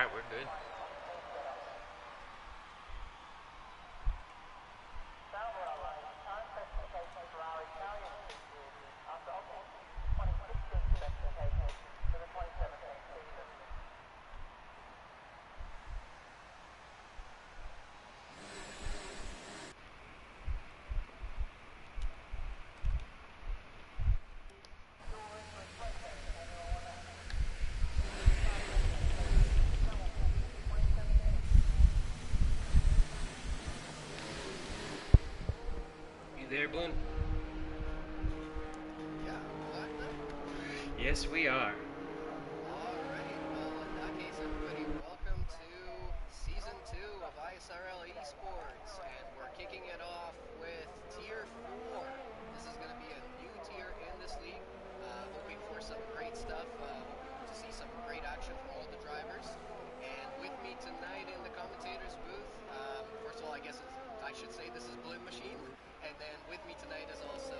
Alright, we're good. You there, Bloom? Yeah, live now? Yes, we are. Alright, well, in that case, everybody, welcome to Season 2 of ISRL Esports, and we're kicking it off with Tier 4. This is going to be a new tier in this league, hoping for some great stuff, hoping to see some great action from all the drivers. And with me tonight in the commentator's booth, first of all, I should say this is Bloom Machine, and then with me tonight is also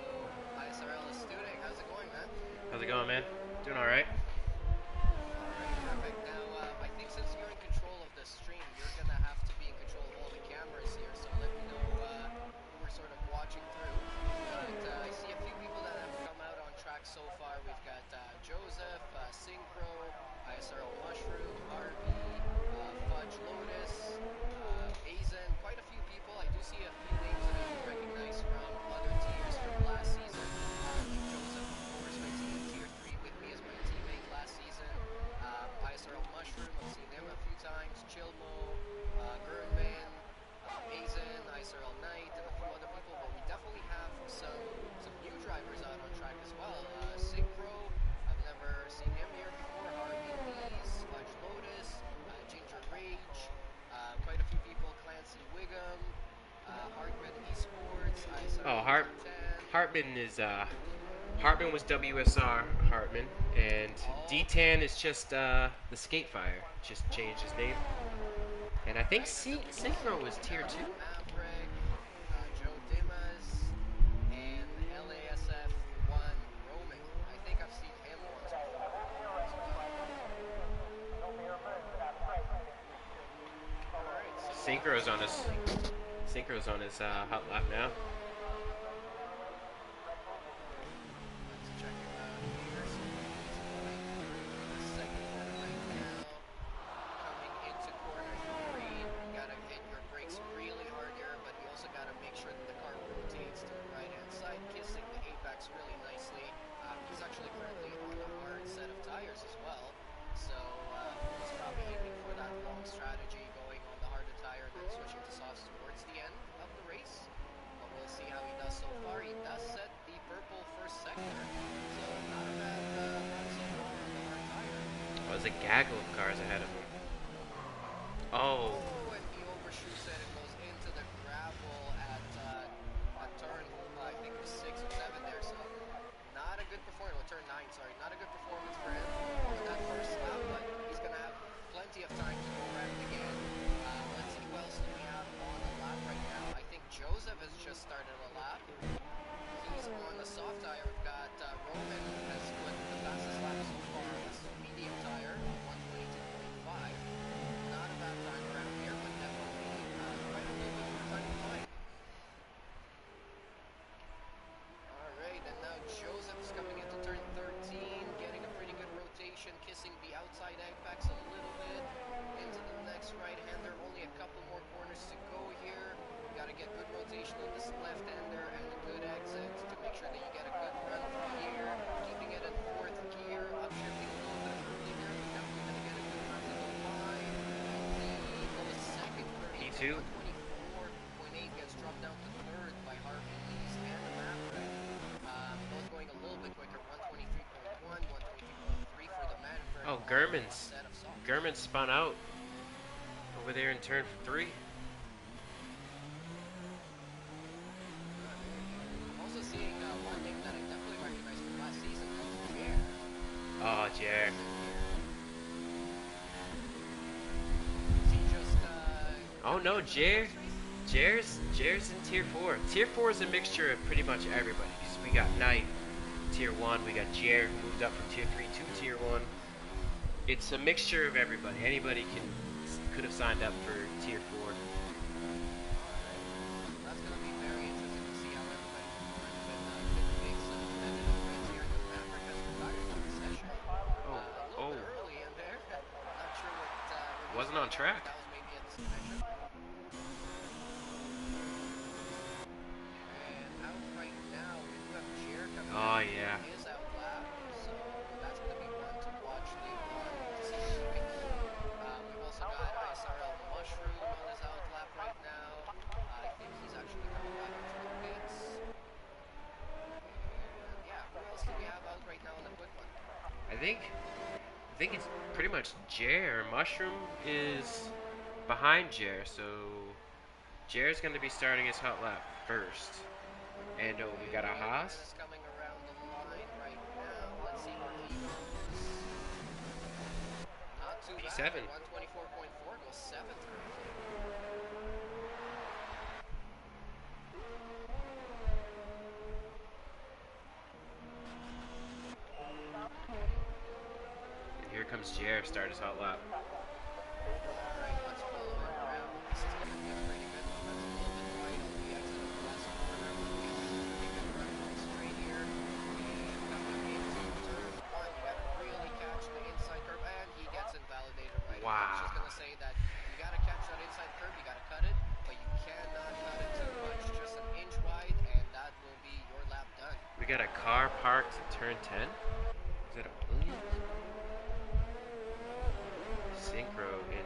ISRL Student. How's it going, man? How's it going, man? Doing alright? Alright, perfect. Now, I think since you're in control of the stream, you're going to have to be in control of all the cameras here, so let me know who we're sort of watching through. But I see a few people that have come out on track so far. We've got Joseph, Synchro, ISRL Mushroom, Harvey, Fudge Lotus, Azen, quite a few people. I do see a few names that I do recognize from other tiers from last season. Joseph, of course, my team tier 3 with me as my teammate last season. ISRL Mushroom, I've seen him a few times. Chilmo, Gurnman, Azen, ISRL Knight, and a few other people. But we definitely have some new drivers out on track as well. Synchro, I've never seen him here before. Harvey Lees, Fudge Lotus, Ginger Rage, quite a few people. Clancy Wiggum, Hartman Esports, ISRL Oh, D10. Hartman was WSR Hartman, and D10 is just the Skatefire. Just changed his name. And I think Synchro was tier 2. Maverick, Joe Dimas, and LASF 1 Roman. I think I've seen him once before as well. Alright, so Synchro's on his hot lap now. let's check him out here. So he's going through the second corner right now. Coming into corner 3, you gotta hit your brakes really hard here, but you also gotta make sure that the car rotates to the right-hand side, kissing the apex really nicely. He's actually currently on a hard set of tires as well, so he's probably aiming for that long strategy, going on the harder tire and then switching to softs towards the end of the race. But we'll see how he does so far. He does set the purple first sector, so not a bad run so far on the hard tire. Oh, there's a gaggle of cars ahead of him. Oh, And he overshoots it and goes into the gravel at turn, I think it was 6 or 7 there, so not a good performance, well, turn 9, sorry, not a good performance for him on that first lap, but he's going to have plenty of time to go around again. Let's see who else do we have on the lap right now. I think Joseph has just started a lap. He's on the soft tire. We've got Roman has put the fastest lap so far on this medium tire, 122.5. Not a bad time around here, but definitely quite a little bit more time to fight. Alright, and now Joseph is coming into turn 13, getting a pretty good rotation, kissing the outside apex a little bit. Into the next right-hander, only a couple more corners to go here. Got to get good rotation on this left-hander and a good exit to make sure that you get a good run through here. Keeping it in 4th gear, upshifting a little bit early there, but definitely going to get a good run to the line. He goes second, P2. 124.8 gets dropped down to 3rd by Harvey Lees and the Maverick. Both going a little bit quicker, 123.1, 123.3 for the Maverick. Oh, Gurman's. Gurman spun out over there in turn 3. I'm also seeing one name that I definitely recognize from last season, Jer. Oh, Jer. Is he just, Oh no, Jer's in tier 4. Tier 4 is a mixture of pretty much everybody. We got Knight, tier 1. We got Jer, who moved up from tier 3 to tier 1. It's a mixture of everybody. Anybody could have signed up for tier 4. That's going to be very interesting to see how everybody performs can make some competitive wins here. The Maverick has retired from the session Oh, a little oh, bit early in there. Not sure what he was wasn't on getting at, but track. that was maybe a suspension. And out right now, we do have Jer coming Oh out in yeah. his out lap, so that's going to be one to watch later on to see what he can do. We've also got ISRL Mushroom on his out lap right now. I think he's actually coming back into the pits. And yeah, who else do we have out right now in the quick one? I think it's pretty much Jer. Mushroom is behind Jer, so Jer's going to be starting his hot lap first. And oh, we got a Okay, Haas. Ran is coming around the line right now. Let's see where he goes. Not too bad. P7. 124.4 goes 7th currently. And here comes Jer, start his hot lap. Alright, let's follow him around. This is going to be a pretty good one. That's a little bit wide on the exit of the last corner, but gets a pretty good run on the straight here. And coming into turn 1, you got to really catch the inside curve, and he gets invalidated right away. I was just going Wow. to say that you got to catch that inside curve, you got to cut it, but you cannot cut it too much, just an inch wide, and that will be your lap done. We got a car parked at turn 10. Is that a Williams? Synchro in I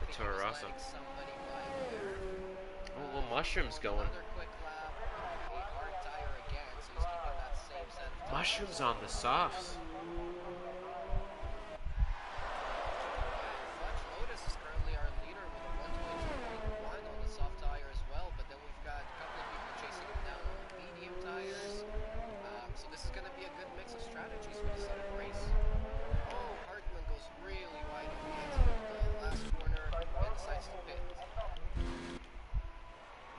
the think he Toro was Rosso. letting somebody by there. Oh, well, He's Mushroom's going going. another quick lap on a hard tire again, so he's keeping that same set of tires. Mushroom's on the softs. And Fudge Lotus is currently our leader with a 122.1 on the soft tire as well, but then we've got a couple of people chasing him down on the medium tires. So this is going to be a good mix of strategies for the start of the race. Oh, Hartman goes really wide on the exit of the last corner and decides to pit.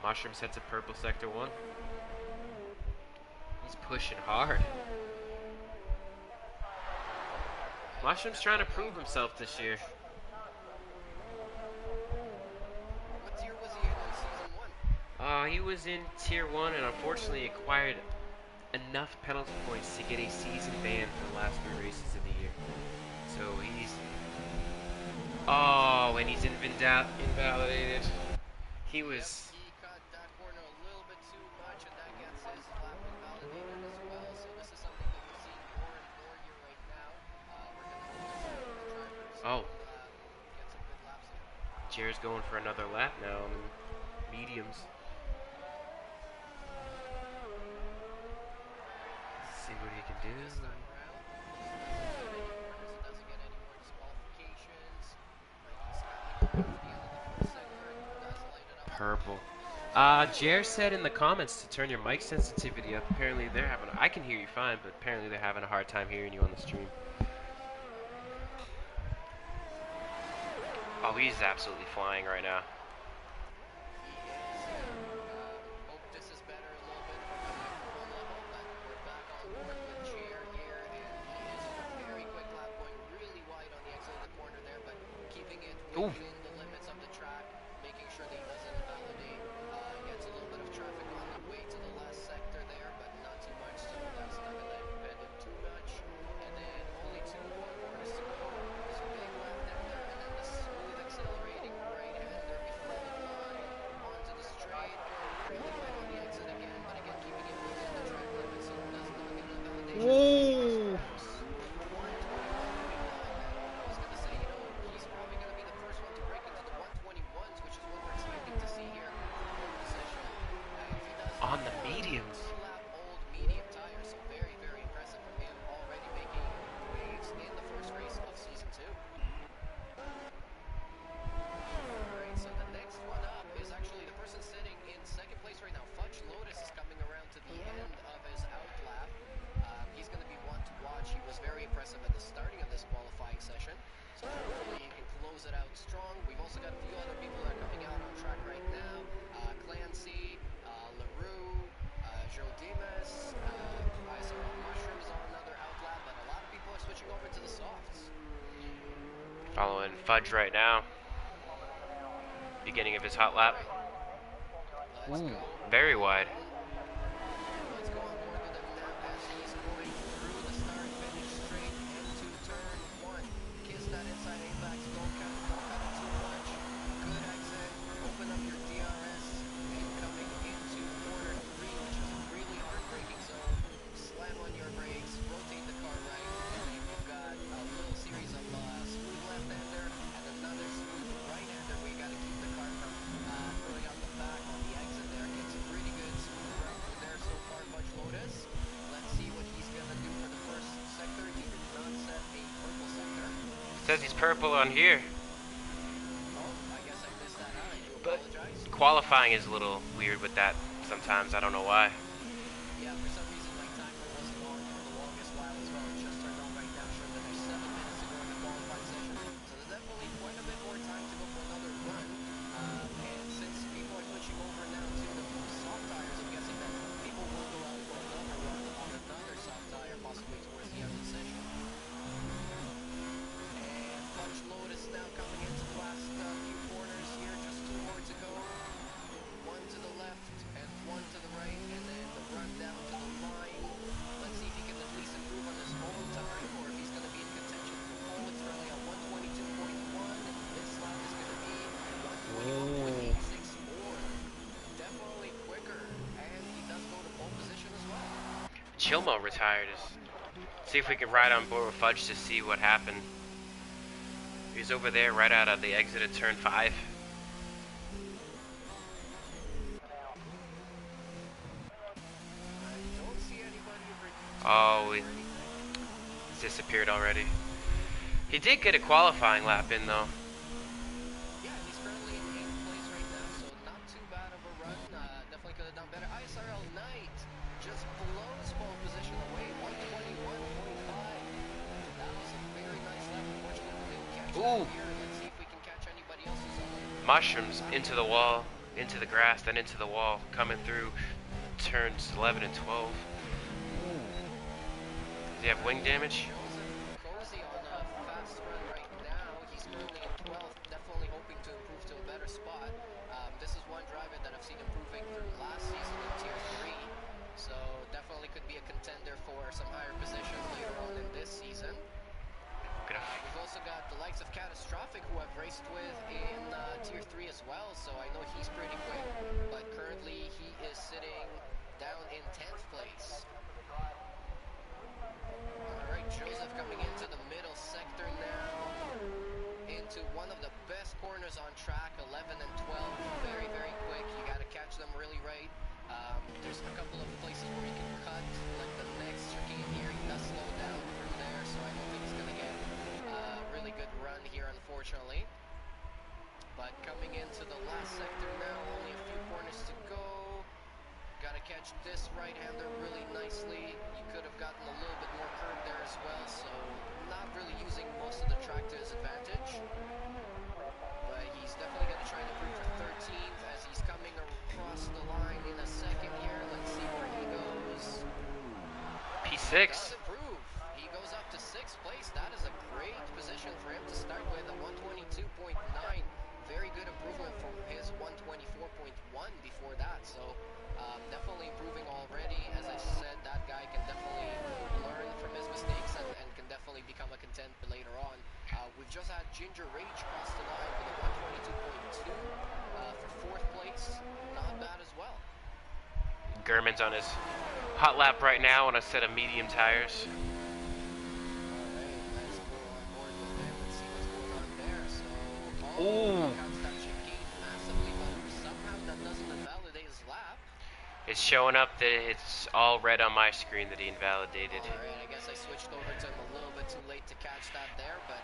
Mushroom sets a purple sector 1. He's pushing hard. Mushroom's trying to prove himself this year. What tier was he in season 1? He was in tier 1 and unfortunately acquired enough penalty points to get a season ban for the last 3 races of the year. So he's... Oh, and he's invalidated. He was... Yep, he cut that corner a little bit too much, and that gets his lap invalidated as well. So this is something that we're seeing more and more here right now. We're going to hope to see the drivers Oh. get some good laps in. Jer's going for another lap now on mediums. See what he can do. This time around, he doesn't get any corners, he doesn't get any more disqualifications. He's coming around to the end of the first sector and does light it up. Purple. Jer said in the comments to turn your mic sensitivity up. Apparently they're having... I can hear you fine, but apparently they're having a hard time hearing you on the stream. Oh, he's absolutely flying right now. He is. Hope this is better a little bit from the microphone level, but we're back on board with Jer here, and he is on a very quick lap, going really wide on the exit of the corner there, but keeping it Ooh. within the limits of the track, making sure that he doesn't invalidate. Gets a little bit of traffic on the way to the last sector there, but not too much, so that's not going to impede him too much. And then only 2 more corners to go. So big left there, and then the smooth accelerating right-hander before the line onto the straight, going really wide on the exit again, but again keeping it within the track limit, so it does not get invalidation. Whoa! 121.9. I was going to say, he's probably going to be the first one to break into the 121s, which is what we're expecting to see here for pole position. And he does On the that mediums. 3-lap old medium tire, so very, very impressive from him, already making waves in the first race of season 2. Alright, so the next one up is actually the person sitting in second place right now. Fudge Lotus is coming around to the end of his out lap. He's going to be one to watch. He was very impressive at the starting of this qualifying session, so hopefully he can close it out strong. We've also got a few other people that are coming out on track right now. Clancy, LaRue, Joe Dimas, ISRL Mushrooms on another out lap, but a lot of people are switching over to the softs. Following Fudge right now. Beginning of his hot lap. Right. Let's Ooh, go. very wide. Let's go on board with him now as he's going through the start-finish straight into turn 1. Kiss that inside apex, don't cut it too much. Good exit, open up your DRS, and coming into corner 3, which is a really hard braking zone. Slam on your brakes, rotate the car right, and then you've got a little series of smooth left-hander and another smooth right-hander where you got to keep the car from throwing out the back on the exit there. Gets a pretty good smooth run through there so far, Fudge Lotus. Let's see what he's going to do for the first sector. He did not set a purple sector. Says he's purple on here. Oh, I guess I missed that out. I do But apologize. qualifying is a little weird with that sometimes. I don't know why. Yeah, for some reason my timer wasn't on for the longest while as well. It just turned on right now, showing that there's 7 minutes to go in the qualifying session. So there's definitely quite a bit more time to go for another run. And since people are switching over now to the soft tires, I'm guessing that people will go out for another run on another soft tire, possibly towards the end of the session. And Fudge Lotus now coming into the last few corners here, just 2 more to go. One to the left and one to the right, and then the run down to the line. Let's see if he can at least improve on his own time, or if he's going to be in contention for pole. It's currently at 122.1. This lap is going to be 121.864. Definitely quicker, and he does go to pole position as well. Chilmo retired. See if we can ride on board with Fudge to see what happened. He's over there right out of the exit at turn 5. Don't see anybody Oh, he's disappeared already. He did get a qualifying lap in though. Yeah, he's currently in 8th place right now, so not too bad of a run. Definitely could have done better. ISRL Knight just blows pole position away, 121.5. That was a very nice lap. Unfortunately, we didn't catch that here. Let's see if we can catch anybody else's on. Mushrooms into the wall, into the grass, then into the wall, coming through turns 11 and 12. Does he have wing damage? Cozy on a fast run right now. He's currently in 12th, definitely hoping to improve to a better spot. This is one driver that I've seen improving through last season in Tier 3, so definitely could be a contender for some higher positions later on in this season. We've also got the likes of Catastrophic, who I've raced with in Tier 3 as well, so I know he's pretty quick, but currently he is sitting down in 10th place. Alright, Joseph coming into the middle sector now, into one of the best corners on track, 11 and 12, very, very quick. You got to catch them really right. There's a couple of places where you can cut, like the next chicane here, he does slow down through there, so I don't think he's going to get a really good run here, unfortunately. But coming into the last sector now, only a few corners to go. Got to catch this right-hander really nicely. You could have gotten a little bit more curve there as well, so not really using most of the track to his advantage. But he's definitely going to try to improve for 13th as he's coming across the line in a second here. Let's see where he goes. P6. He does improve. He goes up to 6th place. That is a great position for him to start with, a 122.9. Very good improvement from his 124.1 before that, so definitely improving already. As I said, that guy can definitely learn from his mistakes and can definitely become a contender later on. We've just had Ginger Rage cross the line with a 122.2 for 4th place. Not bad as well. Gurman's on his hot lap right now on a set of medium tires. Alright, let's go on board with him and see what's going on there. So, Ooh. counts that chicane massively, but somehow that doesn't invalidate his lap. It's showing up that it's all red on my screen that he invalidated. Alright, I guess I switched over to him a little bit too late to catch that there, but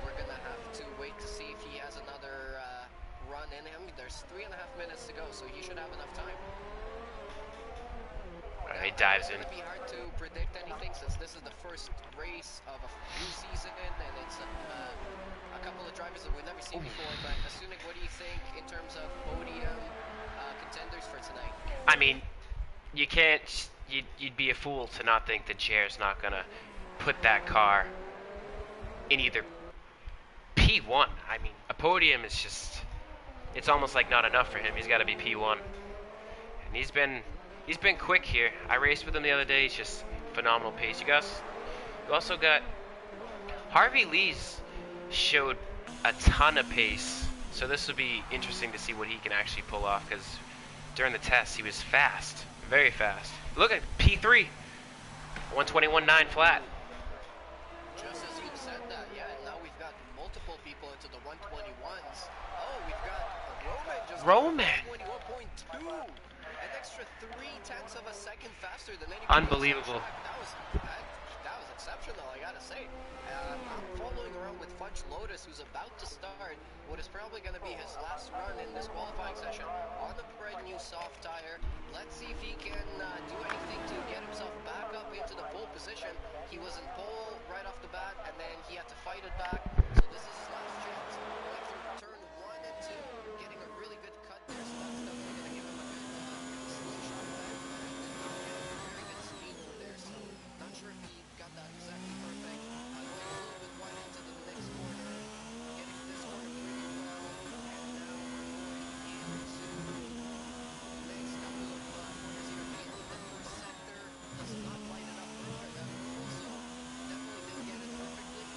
we're gonna have to wait to see if he has another run in him. There's 3.5 minutes to go, so he should have enough time. He dives in. It's gonna be hard to predict anything since this is the first race of a new season, and it's a couple of drivers that we've never seen before. But Asunik, what do you think in terms of podium contenders for tonight? I mean, you can't. You'd be a fool to not think that Chair's not gonna put that car in either P1. I mean, a podium is just, it's almost like not enough for him. He's got to be P1. And he's been quick here. I raced with him the other day. He's just phenomenal pace. You also got Harvey Lee's showed a ton of pace. So this will be interesting to see what he can actually pull off, because during the test he was fast, very fast. Look at P3, 121.9 flat. Just as you said that, yeah, and now we've got multiple people into the 121s. Oh, we've got Roman just Roman. 21.2. An extra 0.3 of a second faster than anybody Unbelievable. else on the track. That was exceptional, I gotta say. I'm following around with Fudge Lotus, who's about to start what is probably going to be his last run in this qualifying session on a brand new soft tire. Let's see if he can do anything to get himself back up into the pole position. He was in pole right off the bat, and then he had to fight it back. So this is his last chance. Going through turn 1 and 2, getting a really good cut there. So that's definitely going to give him a good slingshot back. Very good speed from there. So not sure if he got that exactly perfect. Going a little bit wide into the next corner. Getting this one pretty well. And now we're going into next couple of corners here. In the first sector, does not line it up perfect at all. So definitely didn't get it perfectly.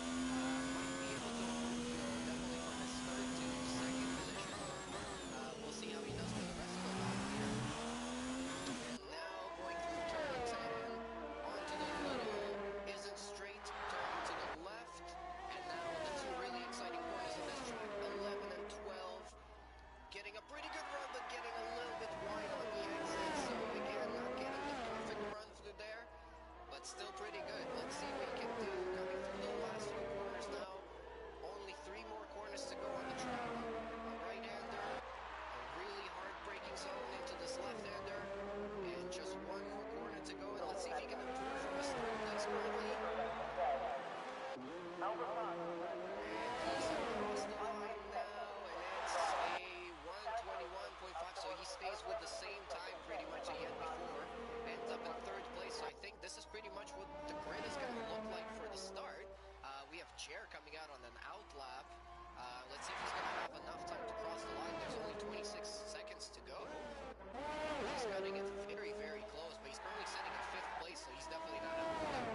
Might be able to improve though, definitely from his third to second position. We'll see how he does for the rest of the lap here. And now going through turn 10 onto the little isn't straight turn to the left. And now the two really exciting corners in this track, 11 and 12. Getting a pretty good run, but getting a little bit wide on the exit. So again, not getting the perfect run through there, but still pretty good. Let's see what he can do coming through the last few corners now. Only 3 more corners to go on the track. A right-hander, a really hard-braking zone into this left-hander, and just 1 more corner to go. And let's see if he can improve from his third place currently. He's across the line now, and it's a 121.5, so he stays with the same time pretty much he had before. Ends up in third place, so I think this is pretty much what the grid is going to look like for the start. We have Jer coming out on an out lap. Let's see if he's going to have enough time to cross the line. There's only 26 seconds to go. He's cutting it very, very close, but he's currently sitting in 5th place, so he's definitely not out of there.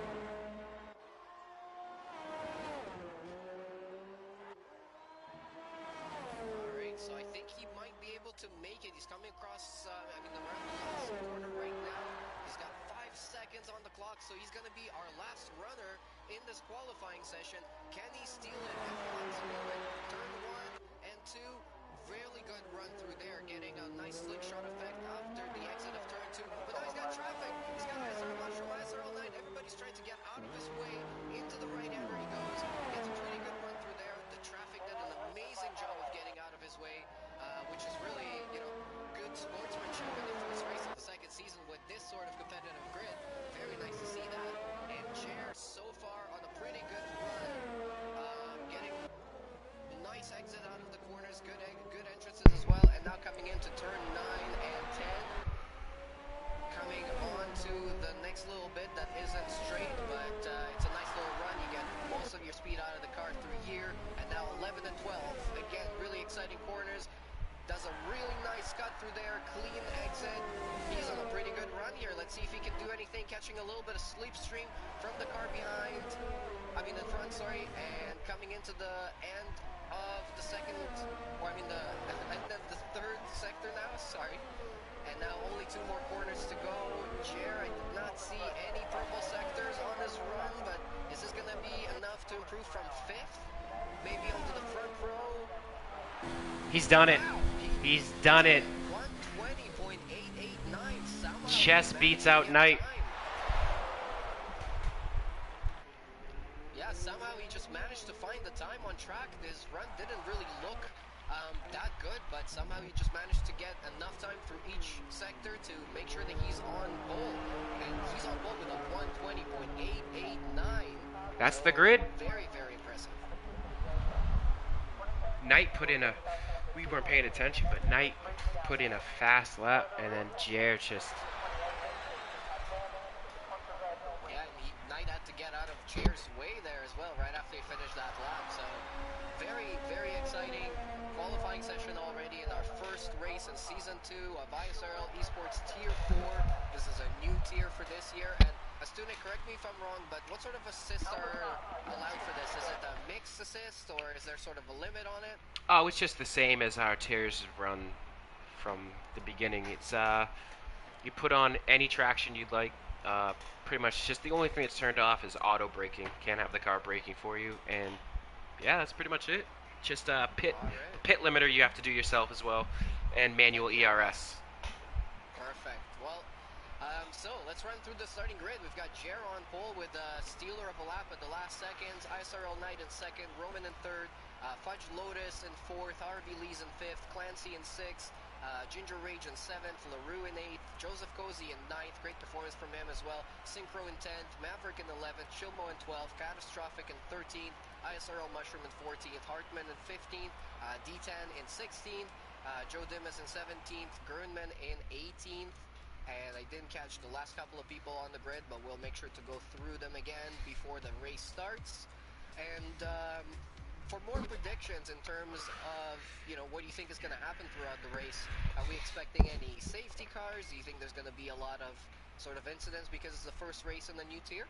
Alright, so I think he might be able to make it. He's coming across, around the last corner right now. He's got 5 seconds on the clock, so he's going to be our last runner in this qualifying session. Can he steal it? And let's do it. Turn 1 and 2. Really good run through there, getting a nice slingshot effect after the exit of turn 2. But now he's got traffic. He's got ISRL from ISRL 9. Everybody's trying to get out of his way. Into the right-hander he goes. Gets a pretty good run through there. The traffic did an amazing job of getting out of his way, which is really, good sportsmanship in the first race of the second season with this sort of competitive grid. Very nice to see that. And Jer so far on a pretty good run, getting nice exit out of the corners, good entrances as well. And now coming into turn 9 and 10, coming on to the next little bit that isn't straight, but it's a nice little run. You get most of your speed out of the car through here. And now 11 and 12, again, really exciting corners. Does a really nice cut through there, clean exit. He's on a pretty good run here. Let's see if he can do anything, catching a little bit of slipstream from the car in front, and coming into the end of the second, the end of the third sector now, And now only 2 more corners to go. Jer, I did not see any purple sectors on this run, but is this going to be enough to improve from 5th? Maybe onto the front row? He's done it. He's done it. 120.889. Chess beats out Knight. Yeah, somehow he just managed to find the time on track. This run didn't really look that good, but somehow he just managed to get enough time through each sector to make sure that he's on pole. And he's on pole with a 120.889. That's the grid. Very, very impressive. Knight put in we weren't paying attention, but Knight put in a fast lap, and then Jer just... Yeah, Knight had to get out of cheers way there as well right after he finished that lap. So very, very exciting qualifying session already in our first race in Season 2 of ISRL Esports Tier 4. This is a new tier for this year. And Astune, correct me if I'm wrong, but what sort of assists are allowed for this? Is it a mixed assist or is there sort of a limit on it? Oh, it's just the same as our tiers run from the beginning. It's you put on any traction you'd like. Pretty much just the only thing that's turned off is auto braking. Can't have the car braking for you, and yeah, that's pretty much it. Just All right. pit limiter you have to do yourself as well, and manual ERS. Perfect. Well, so let's run through the starting grid. We've got Jer on pole with Steeler of a lap at the last seconds, ISRL Knight in second, Roman in third, Fudge Lotus in fourth, Harvey Lee's in fifth, Clancy in sixth, Ginger Rage in seventh, LaRue in eighth, Joseph Cozy in ninth, great performance from him as well, Synchro in 10th, Maverick in 11th, Chilmo in 12th, Catastrophic in 13th, ISRL Mushroom in 14th, Hartman in 15th, D10 in 16th, Joe Dimas in 17th, Gernman in 18th, and I didn't catch the last couple of people on the grid, but we'll make sure to go through them again before the race starts. And for more predictions in terms of, what do you think is going to happen throughout the race? Are we expecting any safety cars? Do you think there's going to be a lot of sort of incidents because it's the first race in the new tier?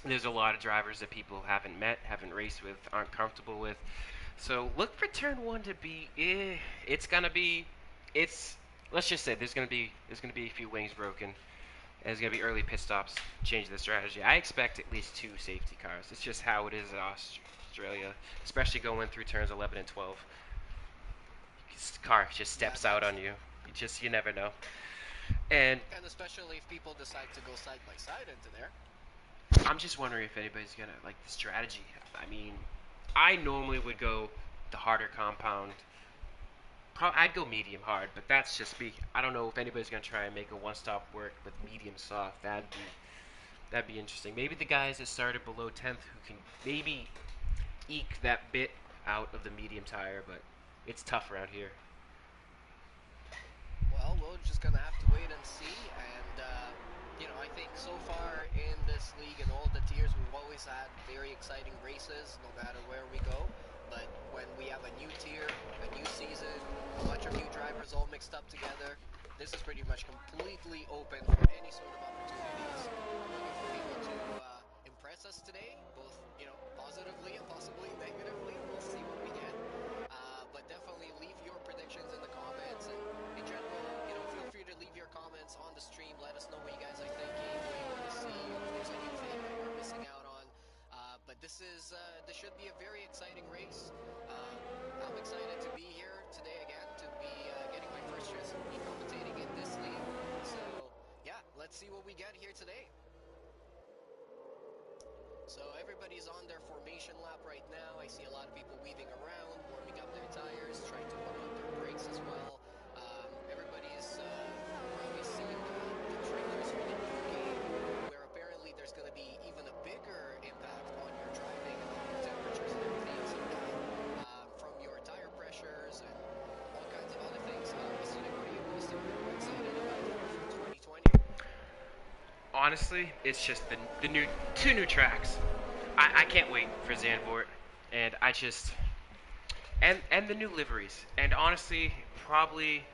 There's a lot of drivers that people haven't met, haven't raced with, aren't comfortable with. So look for turn one to be. It's gonna be. It's. Let's just say there's gonna be a few wings broken. And there's gonna be early pit stops. Change the strategy. I expect at least 2 safety cars. It's just how it is in Australia, especially going through turns 11 and 12. This car just Yeah, steps out on you. You never know. And and especially if people decide to go side by side into there. I'm just wondering if anybody's gonna like the strategy. I mean, I normally would go the harder compound. I'd go medium hard, but that's just me. I don't know if anybody's gonna try and make a one-stop work with medium soft. That'd be interesting. Maybe the guys that started below 10th who can maybe eke that bit out of the medium tire, but it's tough around here. Well, we're just gonna have to wait and see. And I think so far in this league and all the tiers, we've always had very exciting races, no matter where we go. But when we have a new tier, a new season, a bunch of new drivers all mixed up together, this is pretty much completely open for any sort of opportunities. I'm looking for people to impress us today, both positively and possibly negatively. We'll see what we get. But definitely leave your predictions in the comments, and in general, feel free to leave your comments on the stream. Let us know what you guys are thinking, what you want to see, if there's anything that we're missing out on. But this should be a very exciting race. I'm excited to be here today again, to be getting my first chance to be commentating in this league. So yeah, let's see what we get here today. So everybody's on their formation lap right now. I see a lot of people weaving around, warming up their tires, trying to warm up their brakes as well. Everybody's probably seen the trailers for the new game, where apparently there's going to be even a bigger impact on your driving and on your temperatures and everything else like that, from your tire pressures and all kinds of other things. So what are you most excited about for 2020? Honestly, it's just the new 2 new tracks. I can't wait for Zandvoort, and I just and the new liveries. And honestly, probably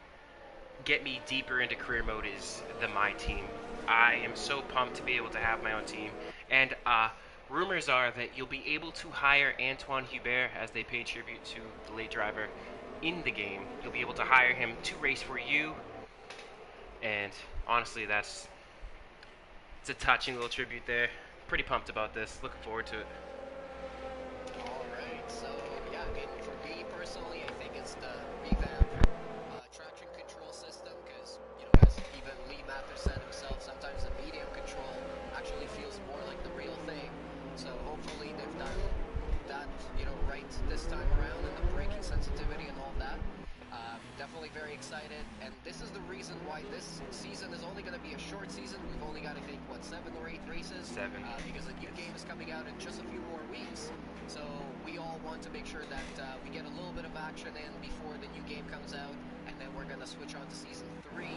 get me deeper into career mode is the My Team. I am so pumped to be able to have my own team. And rumors are that you'll be able to hire Antoine Hubert as they pay tribute to the late driver in the game. You'll be able to hire him to race for you. And honestly, it's a touching little tribute there. Pretty pumped about this. Looking forward to it. All right, so yeah, I mean, for me personally, I think it's the revamped traction control system because, as even Lee Mathers said himself, sometimes the medium control actually feels more like the real thing. So hopefully they've done that, right this time around, and the braking sensitivity and all that. Definitely very excited, and this is the reason why this season is only going to be a short season. We've only got, I think, 7 or 8 races? 7. Because the new game is coming out in just a few more weeks. So we all want to make sure that we get a little bit of action in before the new game comes out, and then we're going to switch on to Season 3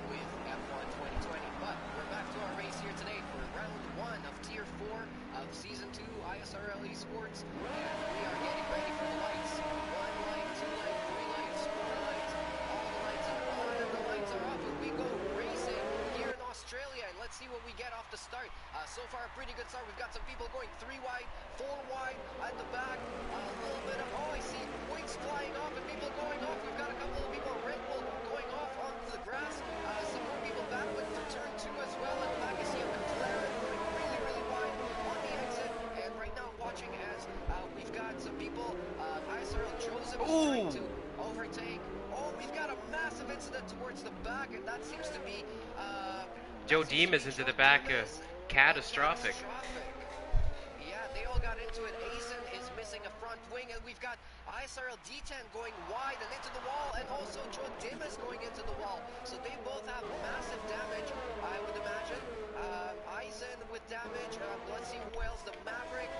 with F1 2020. But we're back to our race here today for round 1 of Tier 4. of Season 2 ISRL Esports, and we are getting ready for the lights. 1 light, 2 light, 3 lights, 4 lights, all the lights are on and the lights are off, and we go racing here in Australia, and let's see what we get off the start. So far, a pretty good start. We've got some people going 3 wide, 4 wide at the back, a little bit of, oh, I see wings flying off and people going off. We've got a couple of people Red Bull going off onto the grass. Some more people back with turn 2 as well. At the back, I see a McLaren going really, really wide on the exit. And right now, watching as we've got some people, ISRL Joseph is trying to overtake. Oh, we've got a massive incident towards the back, and that seems to be Joe Dimas into the back, catastrophic. Yeah, they all got into it. Aizen is missing a front wing, and we've got ISRL D10 going wide and into the wall, and also Joe Dimas going into the wall. So they both have massive damage, I would imagine. Aizen with damage. Let's see who else. The Maverick,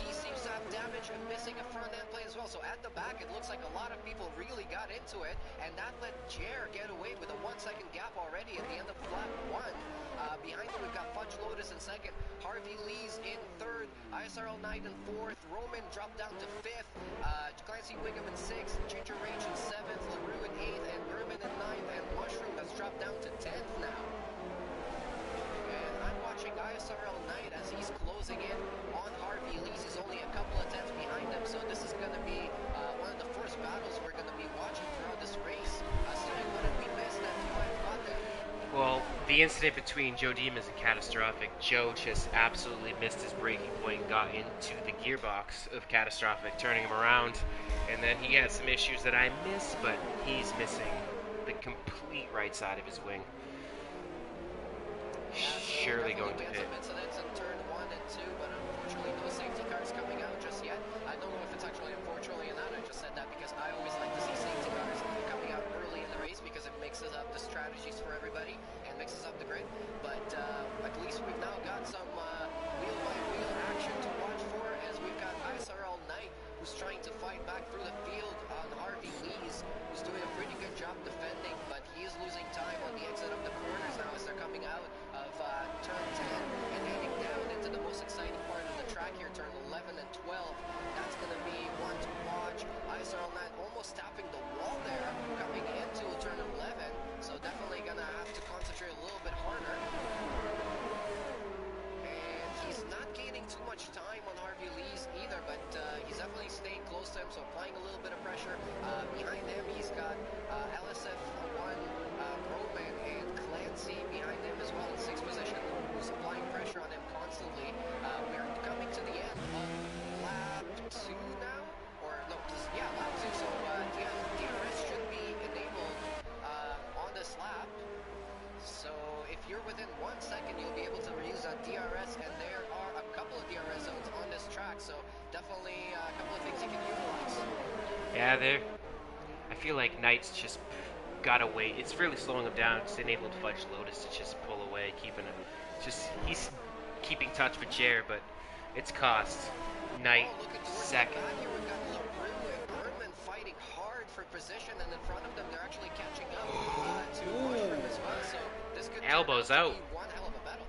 he seems to have damage and missing a front end plate as well. So at the back, it looks like a lot of people really got into it, and that let Jer get away with a 1-second gap already at the end of flat 1. Behind them, we've got Fudge Lotus in second, Harvey Lee's in third, ISRL Knight in fourth, Roman dropped down to fifth, Clancy Wiggum in sixth, Ginger Rage in seventh, LaRue in eighth, and Berman in ninth, and Mushroom has dropped down to 10th now. And I'm watching ISRL Knight as he's closing in on Harvey Lee's. He's only a couple of tenths behind him, so this is going to be one of the first battles we're going to be watching throughout this race. Stewie, what did we miss that you might have got there? Well, the incident between Joe Dimas and Catastrophic, Joe just absolutely missed his braking point and got into the gearbox of Catastrophic, turning him around. And then he had some issues that I missed, but he's missing the complete right side of his wing. Surely going to hit. Incidents in turn 1 and 2, but unfortunately no safety cars coming out just yet. I don't know if it's actually unfortunately or not. I just said that because I always like to see safety cars coming out early in the race because it mixes up the strategies for everybody and mixes up the grid. But at least we've now got some wheel-by-wheel action to watch for, as we've got ISRL Knight, who's trying to fight back through the field on Harvey Lee's, who's doing a pretty good job defending, but he is losing time on the exit of the corners now as they're coming out of turn 10 and heading down into the most exciting part of the track here, turn 11 and 12. That's going to be one to watch. ISRL Knight almost tapping the wall there coming into turn 11, so definitely going to have to concentrate a little bit harder. And he's not gaining too much time on Harvey Lee's either, but he's definitely staying close to him, so applying a little bit of pressure. Behind him, he's got LSF1, Roman, and Clancy behind him as well in 6th position, who's applying pressure on him constantly. We're coming to the end of lap 2 now, or no, lap 2, so DRS should be enabled on this lap. So if you're within 1 second, you'll be able to reuse that DRS, and there are a couple of DRS zones on this track, so definitely a couple of things you can utilize. Yeah, I feel like Knight's just got away. It's really slowing him down. It's enabled Fudge Lotus to just pull away, keeping him. He's keeping touch with Jer, but it's cost Knight second. Here we've got LaRue and Berman fighting hard for position, and in front of them, they're actually catching up to Mushroom as well. So this could elbows out. Be one hell of a battle.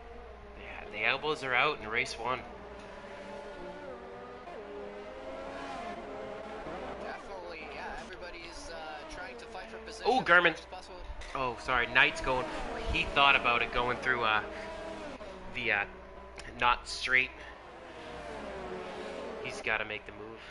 Yeah, the elbows are out in race 1. Definitely, yeah. Everybody's trying to fight for position. Oh, Gurman. Oh, sorry. Knight's going. He thought about it going through the not straight. He's got to make the move.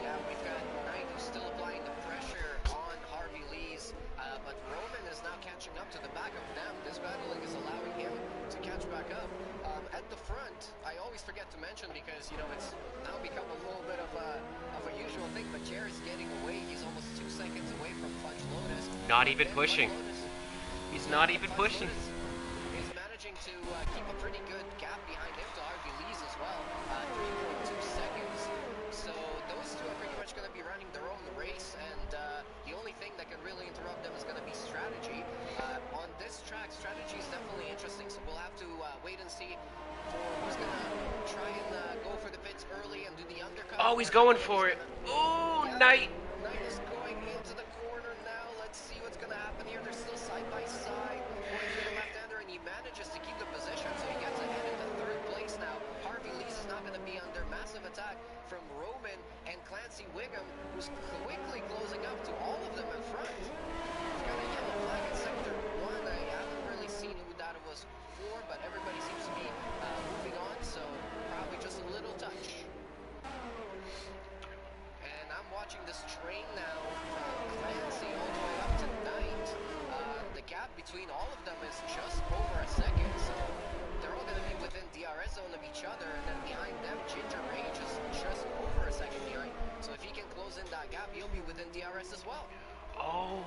Yeah, we've got Knight who's still applying the pressure on Harvey Lee's, but Roman is now catching up to the back of them. This battling is allowing him to catch back up. At the front, I always forget to mention because, it's now become a little bit of a usual thing, but Jared's getting away. He's almost 2 seconds away from Fudge Lotus. Not even pushing. He's not even pushing. He's managing to keep a pretty good gap behind him to Harvey Lee's as well, 3.2 seconds. So those two are pretty much going to be running their own race, and the only thing that can really interrupt them is going to be strategy. On this track, strategy is definitely interesting, so we'll have to wait and see for who's going to try and go for the pits early and do the undercut. Oh, he's going for it. Oh, Knight. Knight is going into the corner now. Let's see what's going to happen here. They're still side by side, going through the left-hander, and he manages to keep the position, so he gets ahead into 3rd who's quickly closing up to all of them in front. He's got a yellow flag in sector 1. I haven't really seen who that was for, but everybody seems to be moving on, so probably just a little touch. And I'm watching this train now from Clancy all the way up to Knight. The gap between all of them is just over a second, so they're all going to be within DRS zone of each other, and then behind them, Ginger Rage is just over a second behind. So if he can close in that gap, he'll be within DRS as well. Oh.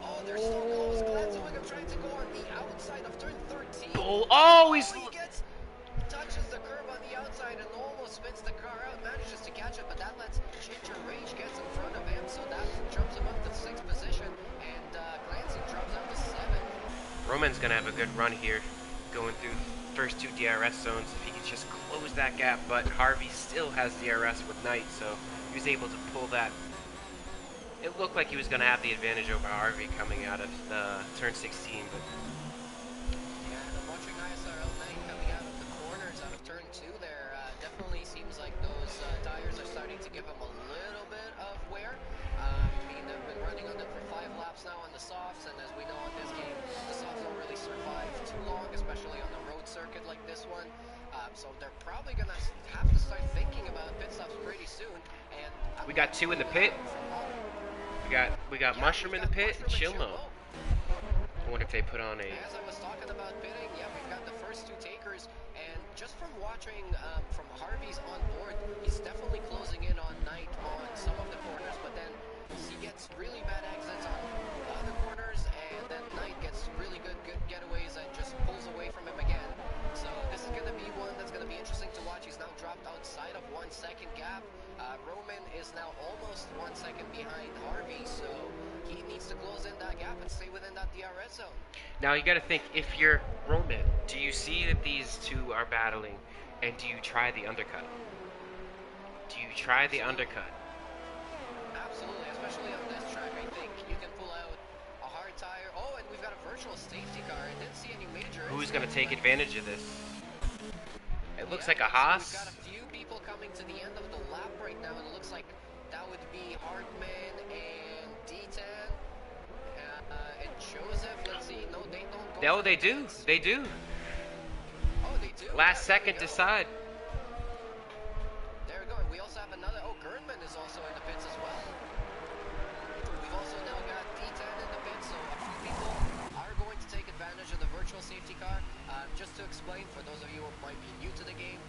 Oh, they're so close. Clancy Wiggum trying to go on the outside of turn 13. Oh, he touches the curb on the outside and almost spins the car out, manages to catch it, but that lets Ginger Rage get in front of him, so that jumps him up to 6th position, and Clancy drops out to 7th. Roman's gonna have a good run here, going through the first 2 DRS zones if he can just close that gap, but Harvey still has DRS with Knight, so he was able to pull that. It looked like he was gonna have the advantage over Harvey coming out of turn 16, but yeah, I'm watching ISRL Knight coming out of the corners out of turn 2 there. Definitely seems like those tires are starting to give him a little bit of wear. I mean, they've been running on them for 5 laps now on the softs, and as we know in this game, the softs don't really survive too long, especially on a road circuit like this one. So they're probably going to have to start thinking about pit stops pretty soon. And we got 2 in the pit. We got Mushroom in the pit and Chilmo. I wonder if they put on a... As I was talking about pitting, yeah, we've got the first 2 takers, and just from watching from Harvey's on board, he's definitely closing in on Knight on some of the corners, but then he gets really bad exits on the other corners, and then Knight gets really good getaways and just pulls away from him again. So this is going to be one that's going to be interesting to watch. He's now dropped outside of 1 second gap. Roman is now almost 1 second behind Harvey, so he needs to close in that gap and stay within that DRS zone. Now you got to think, if you're Roman, do you see that these 2 are battling, and do you try the undercut? Do you try the undercut? Absolutely, especially on this track, I think you can pull out a hard tire. Oh, and we've got a virtual safety car. I didn't see any major. Who's going to take advantage of this? It looks like a So Haas. we've got a few people coming to the end of the lap right now, and it looks like that would be Hartman and D10 and Joseph. Let's see. No, they don't go. No, they do. They do. Oh, they do. Last Yeah, second decide. There we go. We also have another. Oh, Gernman is also in the pits as well. We've also now got D10 in the pits, so a few people are going to take advantage of the virtual safety car. Just to explain, for those of you who might be new to the game,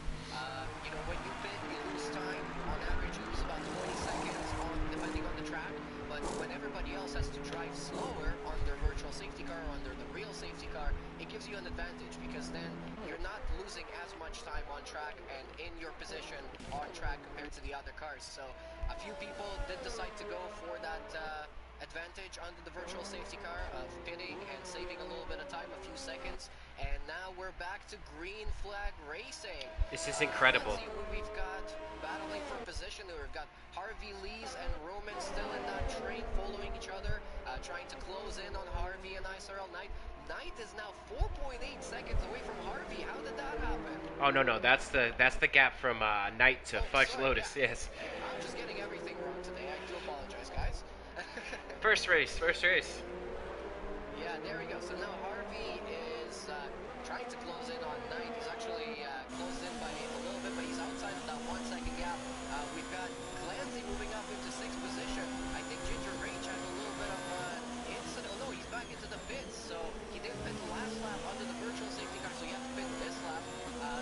you know, when you pit, you lose time. On average, you lose about 20 seconds depending on the track. But when everybody else has to drive slower on their virtual safety car or under the real safety car, it gives you an advantage, because then you're not losing as much time on track and in your position on track compared to the other cars. So a few people did decide to go for that advantage under the virtual safety car of pitting and saving a little bit of time, a few seconds. And now we're back to green flag racing. This is incredible. Let's see who we've got battling for position. We've got Harvey Lees and Roman still in that train, following each other, trying to close in on Harvey and ISRL Knight. Knight is now 4.8 seconds away from Harvey. How did that happen? Oh no, that's the gap from Knight to Fudge sorry, Lotus. yeah. Yes. I'm just getting everything wrong today. I do apologize, guys. First race. Yeah, there we go. So now Harvey is trying to close in on Knight. He's actually closed in by a little bit, but he's outside of that 1 second gap. We've got Clancy moving up into 6th position. I think Ginger Rage had a little bit of incident. Oh no, he's back into the pits. So he didn't pit the last lap under the virtual safety car, so he has to pit this lap.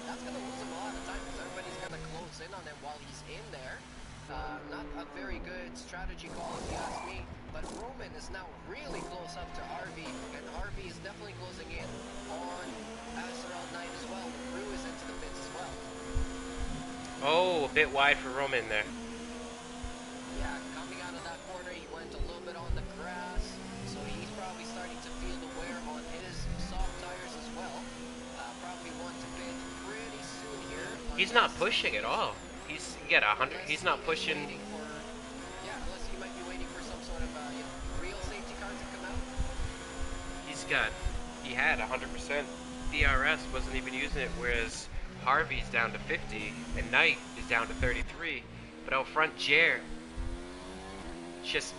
That's going to lose him a lot of time, because everybody's going to close in on him while he's in there. Not a very good strategy call, if you ask me. But Roman is now really close up to Harvey, and Harvey is definitely closing in on ISRL Knight as well. Prix is into the pits as well. Oh, a bit wide for Roman there. Yeah, coming out of that corner, he went a little bit on the grass, so he's probably starting to feel the wear on his soft tires as well. Probably want to pit pretty soon here. He's not pushing at all. He's got 100. He's not pushing. Unless he might be waiting for some sort of real safety car to come out. He had 100% DRS, wasn't even using it, whereas Harvey's down to 50 and Knight is down to 33. But out front, Jer just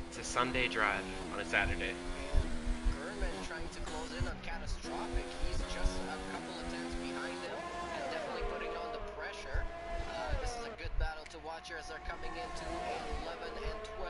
it's a Sunday drive on a Saturday. And Gurman trying to close in on Catastrophic. He's just a couple of tenths behind him and definitely putting on the pressure. This is a good battle to watch here as they're coming into 11 and 12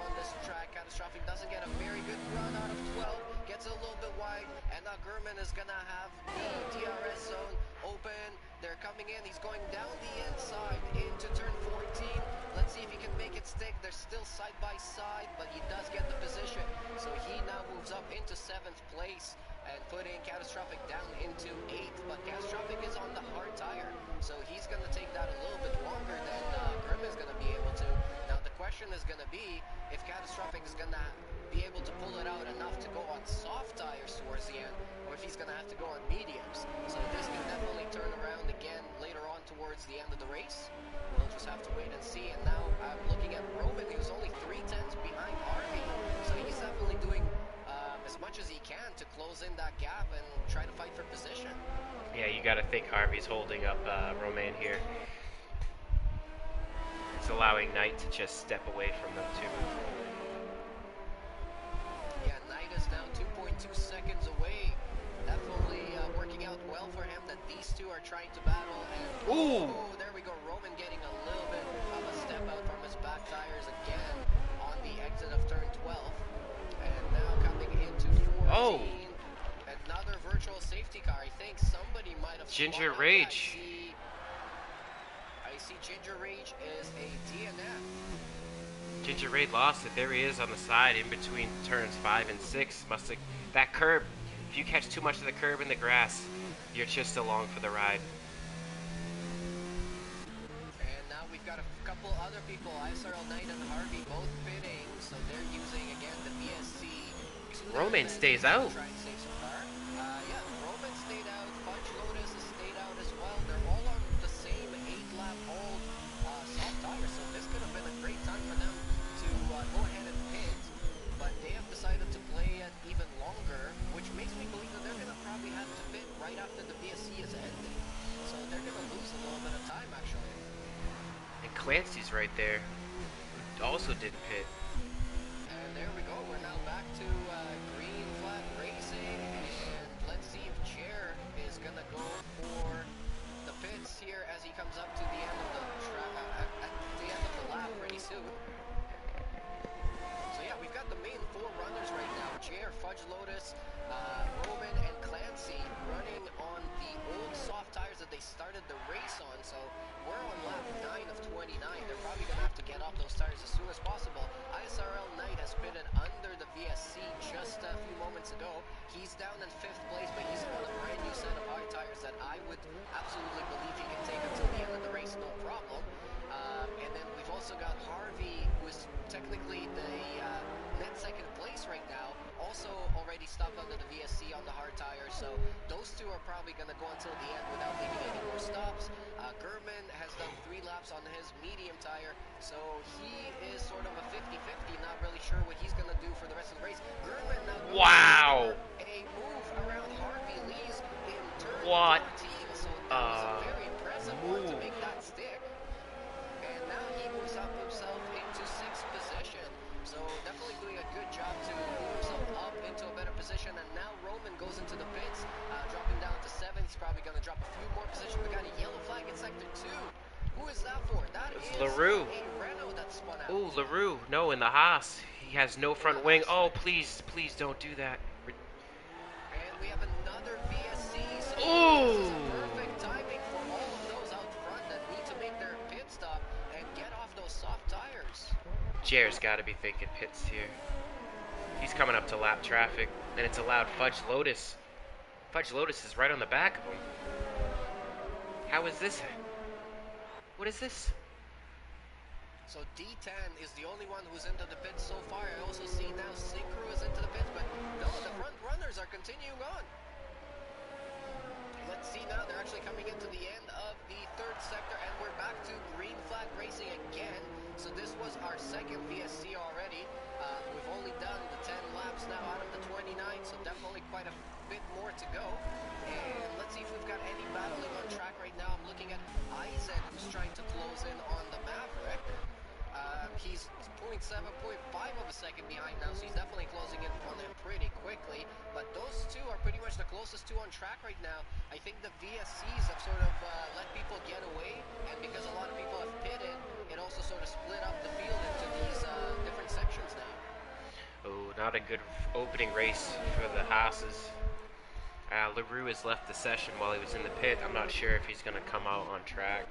on this track. Catastrophic doesn't get a very good run out of 12, gets a little bit wide, and now Gurman is going to have the DRS zone open. They're coming in. He's going down the inside into turn 14. Let's see if he can make it stick. They're still side by side, but he does get the position. So he now moves up into 7th place and putting Catastrophic down into 8th. But Catastrophic is on the hard tire, so he's going to take that a little bit longer than Grim is going to be able to. Now the question is going to be if Catastrophic is going to be able to pull it out enough to go on soft tires towards the end, or if he's going to have to go on mediums. So this can definitely turn around again later on towards the end of the race. We'll just have to wait and see. And now I'm looking at Roman, who's only 3 tenths behind Harvey. So he's definitely doing as much as he can to close in that gap and try to fight for position. Yeah, you got to think Harvey's holding up Romain here. It's allowing Knight to just step away from them too. Yeah, Knight is now 2.2 seconds away. Definitely working out well for him that these two are trying to battle. And ooh! There we go. Roman getting a little bit of a step out from his back tires again on the exit of turn 12. And now coming into 14. Oh! Another virtual safety car. I think somebody might have Ginger spotted Rage. I see Ginger Rage is a DNF. Ginger Rage lost it. There he is on the side in between turns 5 and 6. Must have, that curb, if you catch too much of the curb in the grass, you're just along for the ride. And now we've got a couple other people, ISRL Knight and Harvey, both pitting. So they're using, again, the VSC. Romain stays out. Try and save some car. Yeah, Roman stayed out. Fudge Lotus has stayed out as well. They're all on the same 8-lap old soft tires. So this could have been a great time for them to go ahead and pit. But they have decided to play it even longer, which makes me believe that they're going to probably have to pit right after the VSC is ended. So they're going to lose a little bit of time, actually. And Clancy's right there, who also didn't pit. And there we go. We're now back to green flag racing, and let's see if Chair is gonna go for the pits here as he comes up to the end of the lap pretty soon. So yeah, we've got the main 4 runners right now: Chair, Fudge Lotus, Roman, and Clancy running on the old soft tires that they started the race on. So we're on lap 9 of 29. They're probably gonna have to get off those tires as soon as possible. ISRL Knight has pitted under the VSC just a few moments ago. He's down in 5th place, but he's on a brand new set of hard tires that I would absolutely believe he can take until the end of the race, no problem. And then we've also got Harvey, who is technically the net 2nd place right now, also already stopped under the VSC on the hard tires. So those two are probably going to go until the end without leaving any more stops. Gurman has done 3 laps on his medium tire, so he is sort of a 50-50, not really sure what he's going to do for the rest of the race. Gurman now wow! A move around Harvey Lee's in turn 13, What? so that was a very impressive one to make that stick. And now he moves up himself into 6th position, so definitely doing a good job to move himself up into a better position. And now Roman goes into the pits, dropping down to 7th. He's probably going to drop a few more positions. We got a yellow flag in sector 2. Who is that for? That is LaRue. a Renault that spun out. Ooh, LaRue. No, in the Haas. He has no front wing. Oh, please, please don't do that. And we have another VSC. So ooh! This is a perfect timing for all of those out front that need to make their pit stop and get off those soft tires. Jair's got to be thinking pits here. He's coming up to lap traffic, and it's allowed Fudge Lotus. Fudge Lotus is right on the back of him. How is this? What is this? So D10 is the only one who's into the pits so far. I also see now Synchro is into the pits, but no, the front runners are continuing on. Let's see now, they're actually coming into the end of the 3rd sector, and we're back to green flag racing again. So this was our 2nd VSC already. We've only done the 10 laps now out of the 29, so definitely quite a bit more to go. And let's see if we've got any battling on track right now. I'm looking at Isaac, who's trying to close in on the Maverick. He's 0.7, 0.5 of a second behind now, so he's definitely closing in on him pretty quickly. But those two are pretty much the closest two on track right now. I think the VSCs have sort of let people get away, and because a lot of people have pitted, it also sort of split up the field into these different sections now. Oh, not a good opening race for the Haas's. LaRue has left the session while he was in the pit. I'm not sure if he's going to come out on track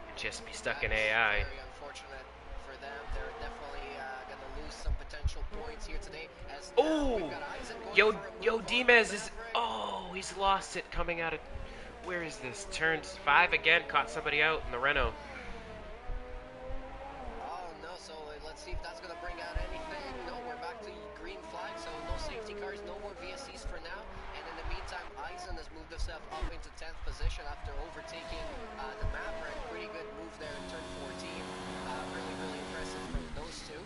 and just be stuck in AI. Very unfortunate for them. They're definitely going to lose some potential points here today. As Oh, yo, Dimez is. Oh, he's lost it coming out of. Where is this? Turns 5 again. Caught somebody out in the Renault. Oh no! So let's see if that's going to bring out anything. No, we're back to green flag. So no safety cars, no more VSCs for now. And in the meantime, Eisen has moved himself up into 10th position after overtaking the Mapper. And pretty good move there in turn 14. Really, really impressive from those two.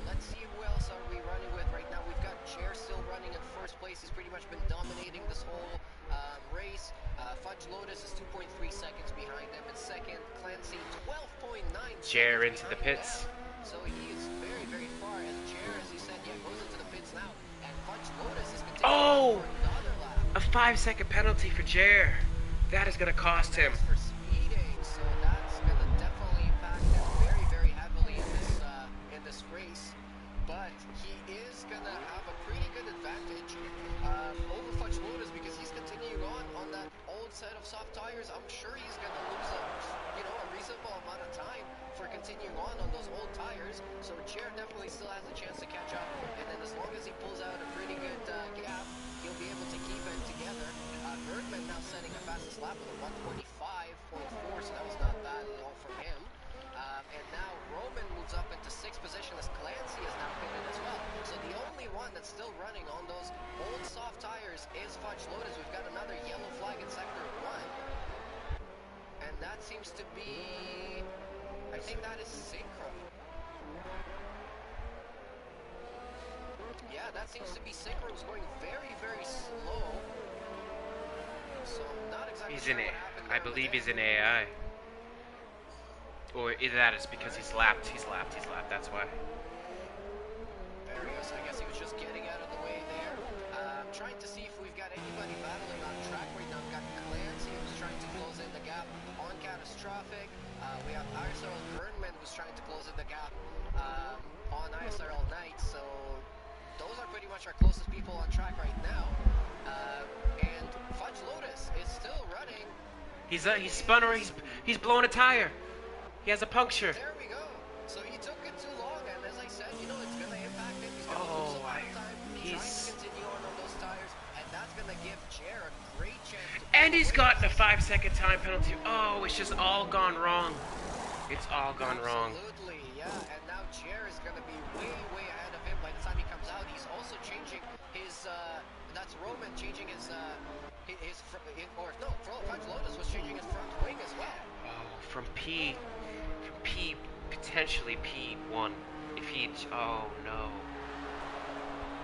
Let's see who else are we running with right now. We've got Chair still running in first place. He's pretty much been dominating this whole race. Fudge Lotus is 2.3 seconds behind him in second. Clancy 12.9 Chair into the pits. So he is very, very far. And Chair, as you said, goes into the pits now. And Fudge Lotus is continuing for another lap. A 5-second penalty for Chair. That is going to cost him. For speeding, so that's going to definitely impact him very, very heavily in this race. But he is going to have a pretty good advantage over Fudge Lotus because he's continuing on that old set of soft tires. I'm sure he's going to lose a reasonable amount of time for continuing on those old tires. So Chair definitely still has a chance to catch up. And then as long as he pulls out a pretty good gap, he'll be able to keep it together. Bergman now setting a fastest lap with a 125.4, so that was not bad at all from him. And now Roman moves up into 6th position as Clancy is now pitted as well. So the only one that's still running on those old soft tires is Fudge Lotus. We've got another yellow flag in sector 1. And that seems to be, I think that is Synchro. Yeah, that seems to be Synchro, who's going very, very slow. So not exactly He's in sure it. what happened I there believe with he's in AI. Or either that is because he's lapped. That's why. There he is. I guess he was just getting out of the way there. Trying to see if we've got anybody battling on track right now. We've got Clancy who's trying to close in the gap on Catastrophic. We have ISRL Gernman who's trying to close in the gap on ISRL Knight. So those are pretty much our closest people on track right now. And Fudge Lotus is still running. He's spun or he's blown a tire. He has a puncture. There we go. So he took it too long, and as I said, it's going to impact him. He's going to lose a lot of time trying to continue on those tires, and that's going to give Chair a great chance. And he's gotten a 5-second time penalty. Oh, it's just all gone wrong. It's all gone wrong. Absolutely, yeah. And now Chair is going to be way, way ahead of him by the time he comes out. He's also changing his. That's Roman changing his. Fudge Lotus was changing his front wing as well. Oh, from P, potentially P1. If he. Oh no.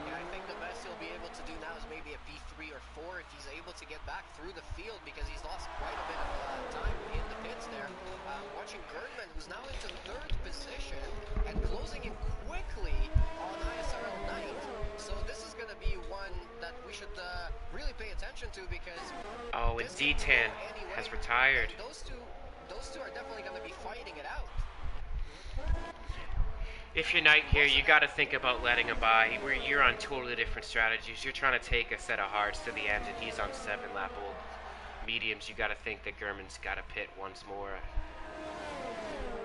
Yeah, I think the best he'll be able to do now is maybe a P3 or 4 if he's able to get back through the field because he's lost quite a bit of time in the pits there. Watching Gernman, who's now into 3rd position and closing in quickly on ISRL Knight. So this is going to be one that we should really pay attention to because... Oh, and D10 has retired. Those two are definitely going to be fighting it out. If you're Knight here, you got to think about letting him by. You're on totally different strategies. You're trying to take a set of hards to the end, and he's on 7-lap old mediums. You got to think that Gurman's got to pit once more.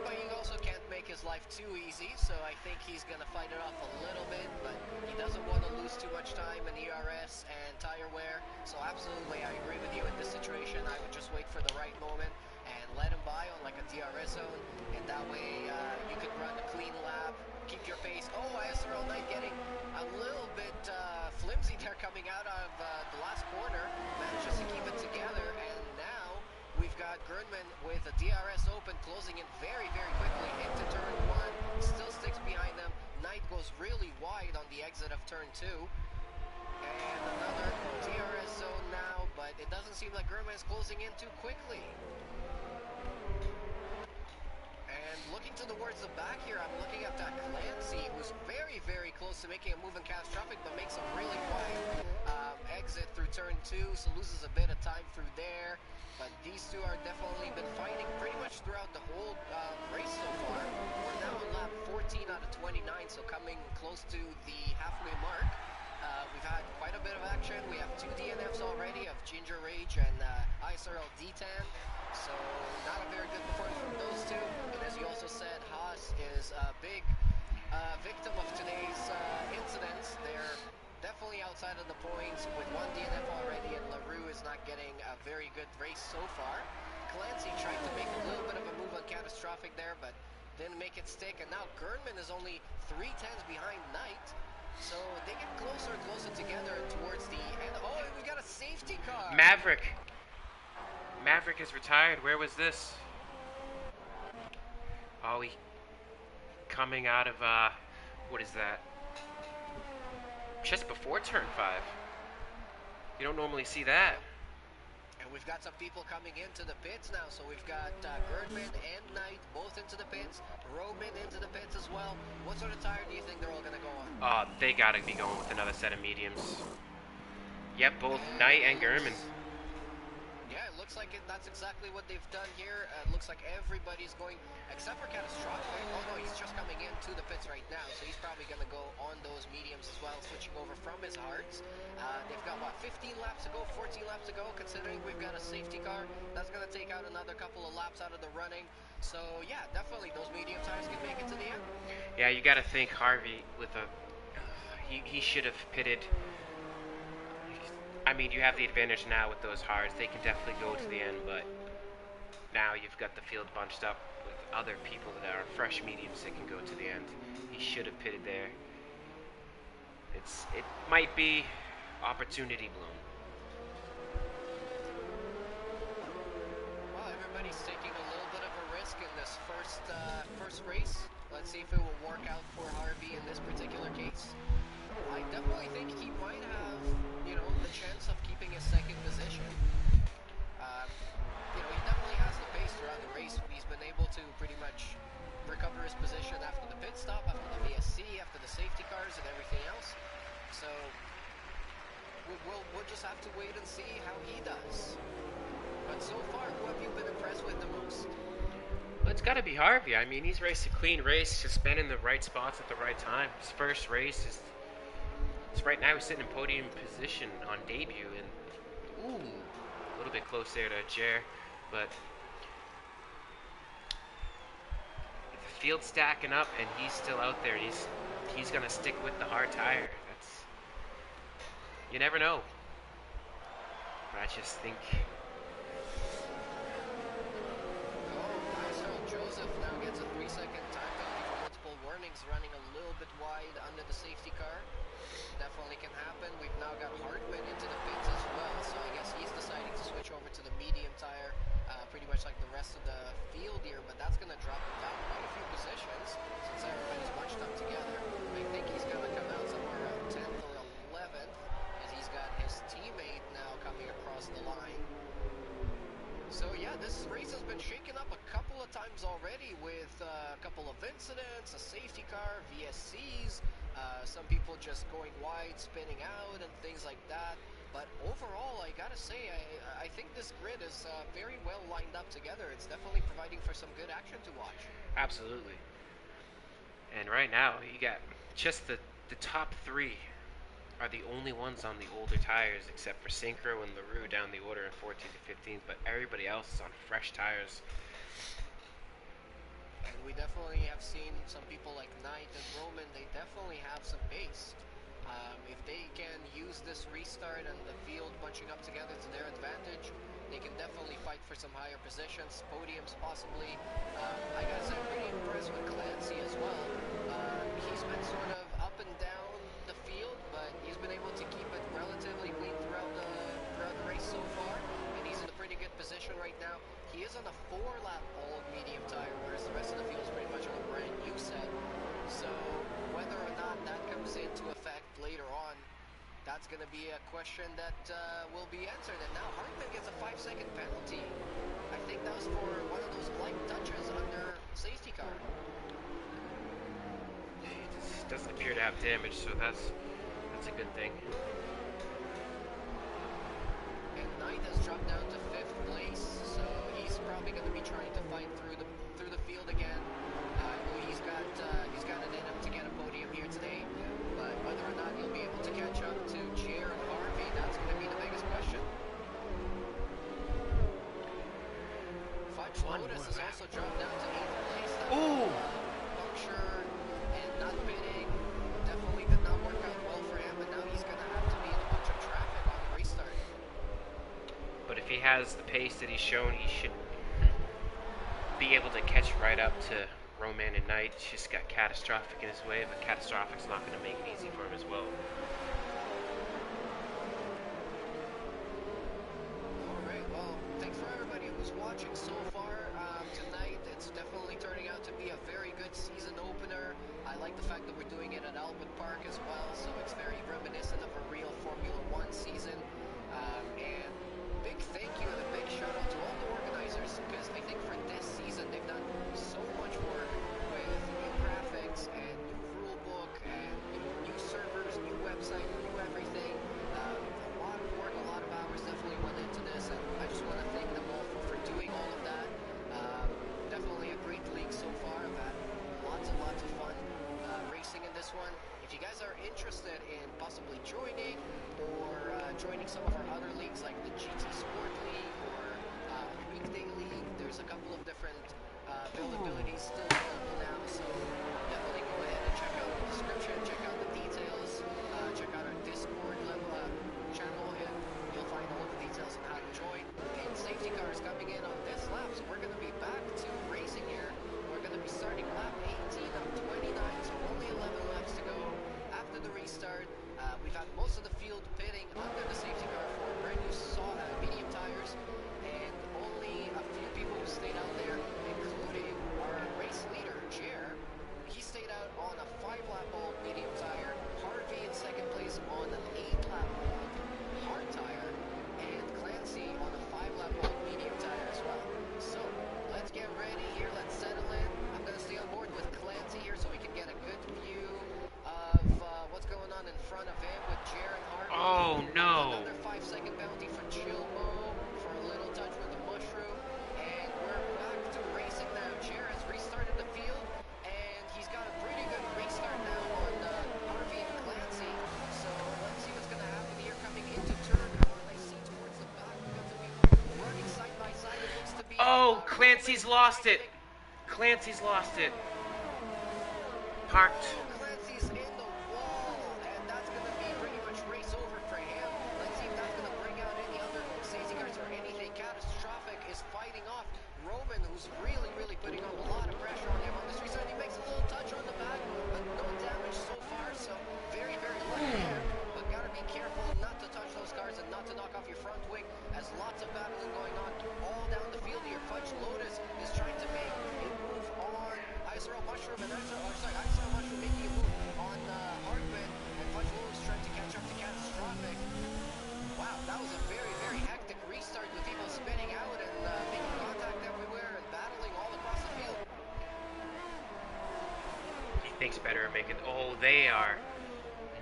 But you also can't make his life too easy, so I think he's going to fight it off a little bit, but he doesn't want to lose too much time in ERS and tire wear. So absolutely, I agree with you in this situation. I would just wait for the right moment and let him by on like a DRS zone, and that way you could run a clean lap, keep your pace. Oh, ISRL Knight getting a little bit flimsy there coming out of the last corner, manages to keep it together, and now we've got Gernman with a DRS open, closing in very, very quickly into turn 1, still sticks behind them. Knight goes really wide on the exit of turn 2. And another DRS zone now, but it doesn't seem like Gernman is closing in too quickly. And looking towards the back here, I'm looking at that Clancy, who's very, very close to making a move in catastrophic, but makes a really wide exit through turn 2, so loses a bit of time through there. But these two are definitely been fighting pretty much throughout the whole race so far. We're now on lap 14 out of 29, so coming close to the halfway mark. We've had quite a bit of action. We have 2 DNFs already of Ginger Rage and ISRL D-Tan. So not a very good performance from those two. And as you also said, Haas is a big victim of today's incidents. They're definitely outside of the points with 1 DNF already, and LaRue is not getting a very good race so far. Clancy tried to make a little bit of a move on catastrophic there, but didn't make it stick. And now Gernman is only 3 tenths behind Knight. So they get closer and closer together towards the end. Oh, and we got a safety car. Maverick is retired. Where was this? Oh, he coming out of what is that? Just before turn 5. You don't normally see that. And we've got some people coming into the pits now. So we've got Gerdman and Knight both into the pits. Roman into the pits as well. What sort of tire do you think they're all going to go on? They gotta be going with another set of mediums. Yep, both Knight and Gerdman. Yeah, it looks like that's exactly what they've done here. It looks like everybody's going, except for Catastrophic. Oh no, he's just coming into the pits right now, so he's probably going to go on those mediums as well, switching over from his hards. They've got, what, 15 laps to go, 14 laps to go, considering we've got a safety car. That's going to take out another couple of laps out of the running. So, yeah, definitely those medium tires can make it to the end. Yeah, you got to think Harvey with a... He should have pitted... I mean, you have the advantage now with those hards. They can definitely go to the end, but now you've got the field bunched up with other people that are fresh mediums that can go to the end. He should have pitted there. It might be opportunity blown. Well, everybody's taking a little bit of a risk in this first race. Let's see if it will work out for Harvey in this particular case. I definitely think he might have, the chance of keeping his second position. He definitely has the pace throughout the race. He's been able to pretty much recover his position after the pit stop, after the VSC, after the safety cars, and everything else. So we'll just have to wait and see how he does. But so far, who have you been impressed with the most? Well, it's got to be Harvey. I mean, he's raced a clean race, just been in the right spots at the right time. His first race is right now he's sitting in podium position on debut, and a little bit close there to Jer, but the field's stacking up, and he's still out there. He's gonna stick with the hard tire. You never know. But I just think. Joseph now gets a 3-second time penalty for multiple warnings, running a little bit wide under the safety car. Definitely can happen. We've now got Hartman into the pits as well, so I guess he's deciding to switch over to the medium tire, pretty much like the rest of the field here, but that's going to drop him down quite a few positions since everybody's bunched up together. I think he's going to come out somewhere around 10th or 11th, as he's got his teammate now coming across the line. So yeah, this race has been shaken up a couple of times already with a couple of incidents, a safety car, VSCs, some people just going wide, spinning out, and things like that. But overall, I gotta say, I think this grid is very well lined up together. It's definitely providing for some good action to watch. Absolutely. And right now, you got just the top 3 are the only ones on the older tires, except for Synchro and LaRue down the order in 14th to 15th, but everybody else is on fresh tires. And we definitely have seen some people like Knight and Roman, they definitely have some pace. If they can use this restart and the field bunching up together to their advantage, they can definitely fight for some higher positions, podiums possibly. I gotta say, I'm pretty impressed with Clancy as well. He's been sort of up and down the field, but he's been able to keep it relatively clean throughout the race so far, and he's in a pretty good position right now. He is on a 4-lap all medium tire, whereas the rest of the field is pretty much on a brand new set. So whether or not that comes into effect later on, that's going to be a question that will be answered. And now Hartman gets a 5-second penalty. I think that was for one of those light touches under safety car. doesn't appear to have damage, so that's a good thing. And Knight has dropped down to 5th place, so he's probably going to be trying to fight through the field again. He's got it in him to get a podium here today, but whether or not he'll be able to catch up to Jer and Harvey, that's going to be the biggest question. Fudge Lotus has also dropped down to 8th place. Ooh! Puncture and not bidding definitely did not work out well for him, and now he's going to have to be in a bunch of traffic on the restart. But if he has the pace that he's shown, he should be able to catch right up to Roman and Knight. He's just got Catastrophic in his way, but Catastrophic's not going to make it easy for him as well. Alright, well, thanks for everybody who's watching so far tonight. It's definitely turning out to be a very good season opener. I like the fact that we're doing it at Albert Park as well, so it's very reminiscent of a real Formula 1 season. And big thank you and a big shout out to all the organizers, because I think for this season they've done so much work with new graphics and new rule book and new servers, new website, new everything. A lot of work, a lot of hours definitely went into this, and I just want to thank them all for doing all of that. Definitely a great league so far. I've had lots and lots of fun racing in this one. If you guys are interested in possibly joining or joining some of our other leagues like the GT Sport League or Weekday League, there's a couple of different availabilities still available now, so definitely go ahead and check out the description, check out the details, check out our Discord channel, and you'll find all of the details on how to join. And safety cars coming in on this lap, so we're going to be back to racing here. We're going to be starting lap 18 of 29, so only 11 laps to go after the restart. We've had most of the field pitting under the safety car for brand new medium tires, and only a few people who stayed out there, including our race leader, Jer. He stayed out on a 5-lap old medium tire, Harvey in second place on an 8-lap old hard tire, and Clancy on a 5-lap old medium tire as well. So let's get ready here, let's settle in. I'm going to stay on board with Clancy here so we can get a good view of what's going on in front of him with Jer and Harvey. Oh no! Another 5-second bounty for Chilmo for a little touch with the mushroom, and we're back to racing now. Jer has restarted the field, and he's got a pretty good restart now on Harvey and Clancy. So let's see what's going to happen here coming into turn 1. I see towards the back we're going to be running side by side. It looks to be. Oh, Clancy's lost it. Clancy's lost it. Parked. Clancy's in the wall, and that's going to be pretty much race over for him. Let's see if that's going to bring out any other safety cars or anything. Catastrophic is fighting off Roman, who's really, really putting on a lot of pressure on him on this restart. He makes a little touch on the back, but no damage so far, so very, very lucky there. But gotta be careful not to touch those cars and not to knock off your front wing, as lots of battling going on all down the field here. Fudge Lotus is trying to make a move on ISRL Mushroom, and ISRL Mushroom making a move on Hardman, and Fudge Lotus trying to catch up to Catastrophic. Wow, that was a very, very hectic restart with people spinning out and making contact everywhere and battling all across the field. He thinks better of making. Oh, they are.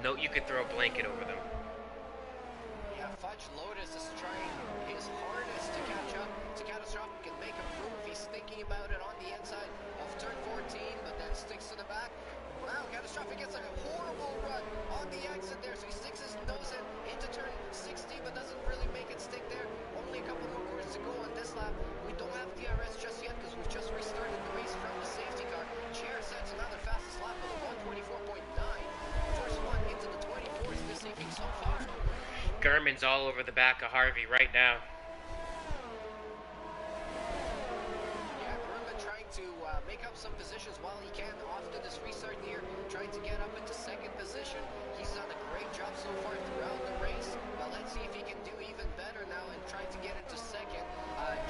No, you could throw a blanket over them. Yeah, Fudge Lotus is trying his hardest to catch up to Catastrophic and make a move. He's thinking about it on the inside of turn 14, but then sticks to the back. Wow, Catastrophic gets a horrible run on the exit there, so he sticks his nose into turn 60, but doesn't really make it stick there. Only a couple more corners to go on this lap. We don't have DRS just yet because we've just restarted the race from the safety car. Jer sets another fastest lap with a 124.9. First one into the 24s this evening so far. Gurman's all over the back of Harvey right now. Yeah, Gurman trying to make up some positions while he can after this restart here, trying to get up into second position. He's done a great job so far throughout the race, but let's see if he can do even better now and try to get into second.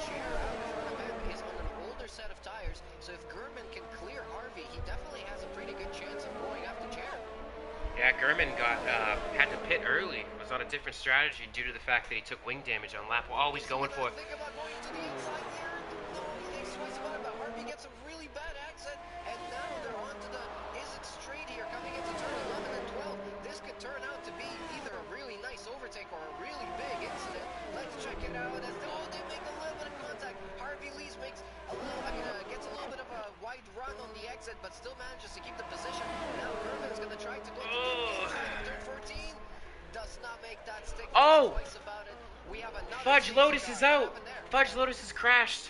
Jer out in front of him is on an older set of tires, so if Gurman can clear Harvey, he definitely has a pretty good chance of going after Jer. Yeah, Gurman had to pit early. Was on a different strategy due to the fact that he took wing damage on lap. Well, always going for it. Think about going to the inside here. No, he thinks twice about it, but Harvey gets a really bad exit, and now they're onto the. Is it straight here coming into keep the position. Now Gurman is going to try to go to the Oh. inside of turn 14. Does not make that stick. Oh! Twice about it. We have another Fudge safety Lotus car. is What out. happened there? Fudge Lotus has crashed.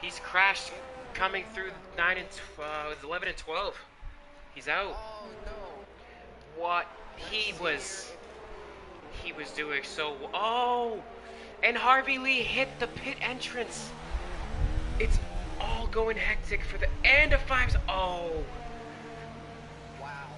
He's crashed coming through 9 and 11 and 12. He's out. Oh no. What Let's he see was here. he was doing so. Oh, and Harvey Lee hit the pit entrance. It's all going hectic for the end of fives. Oh, Wow.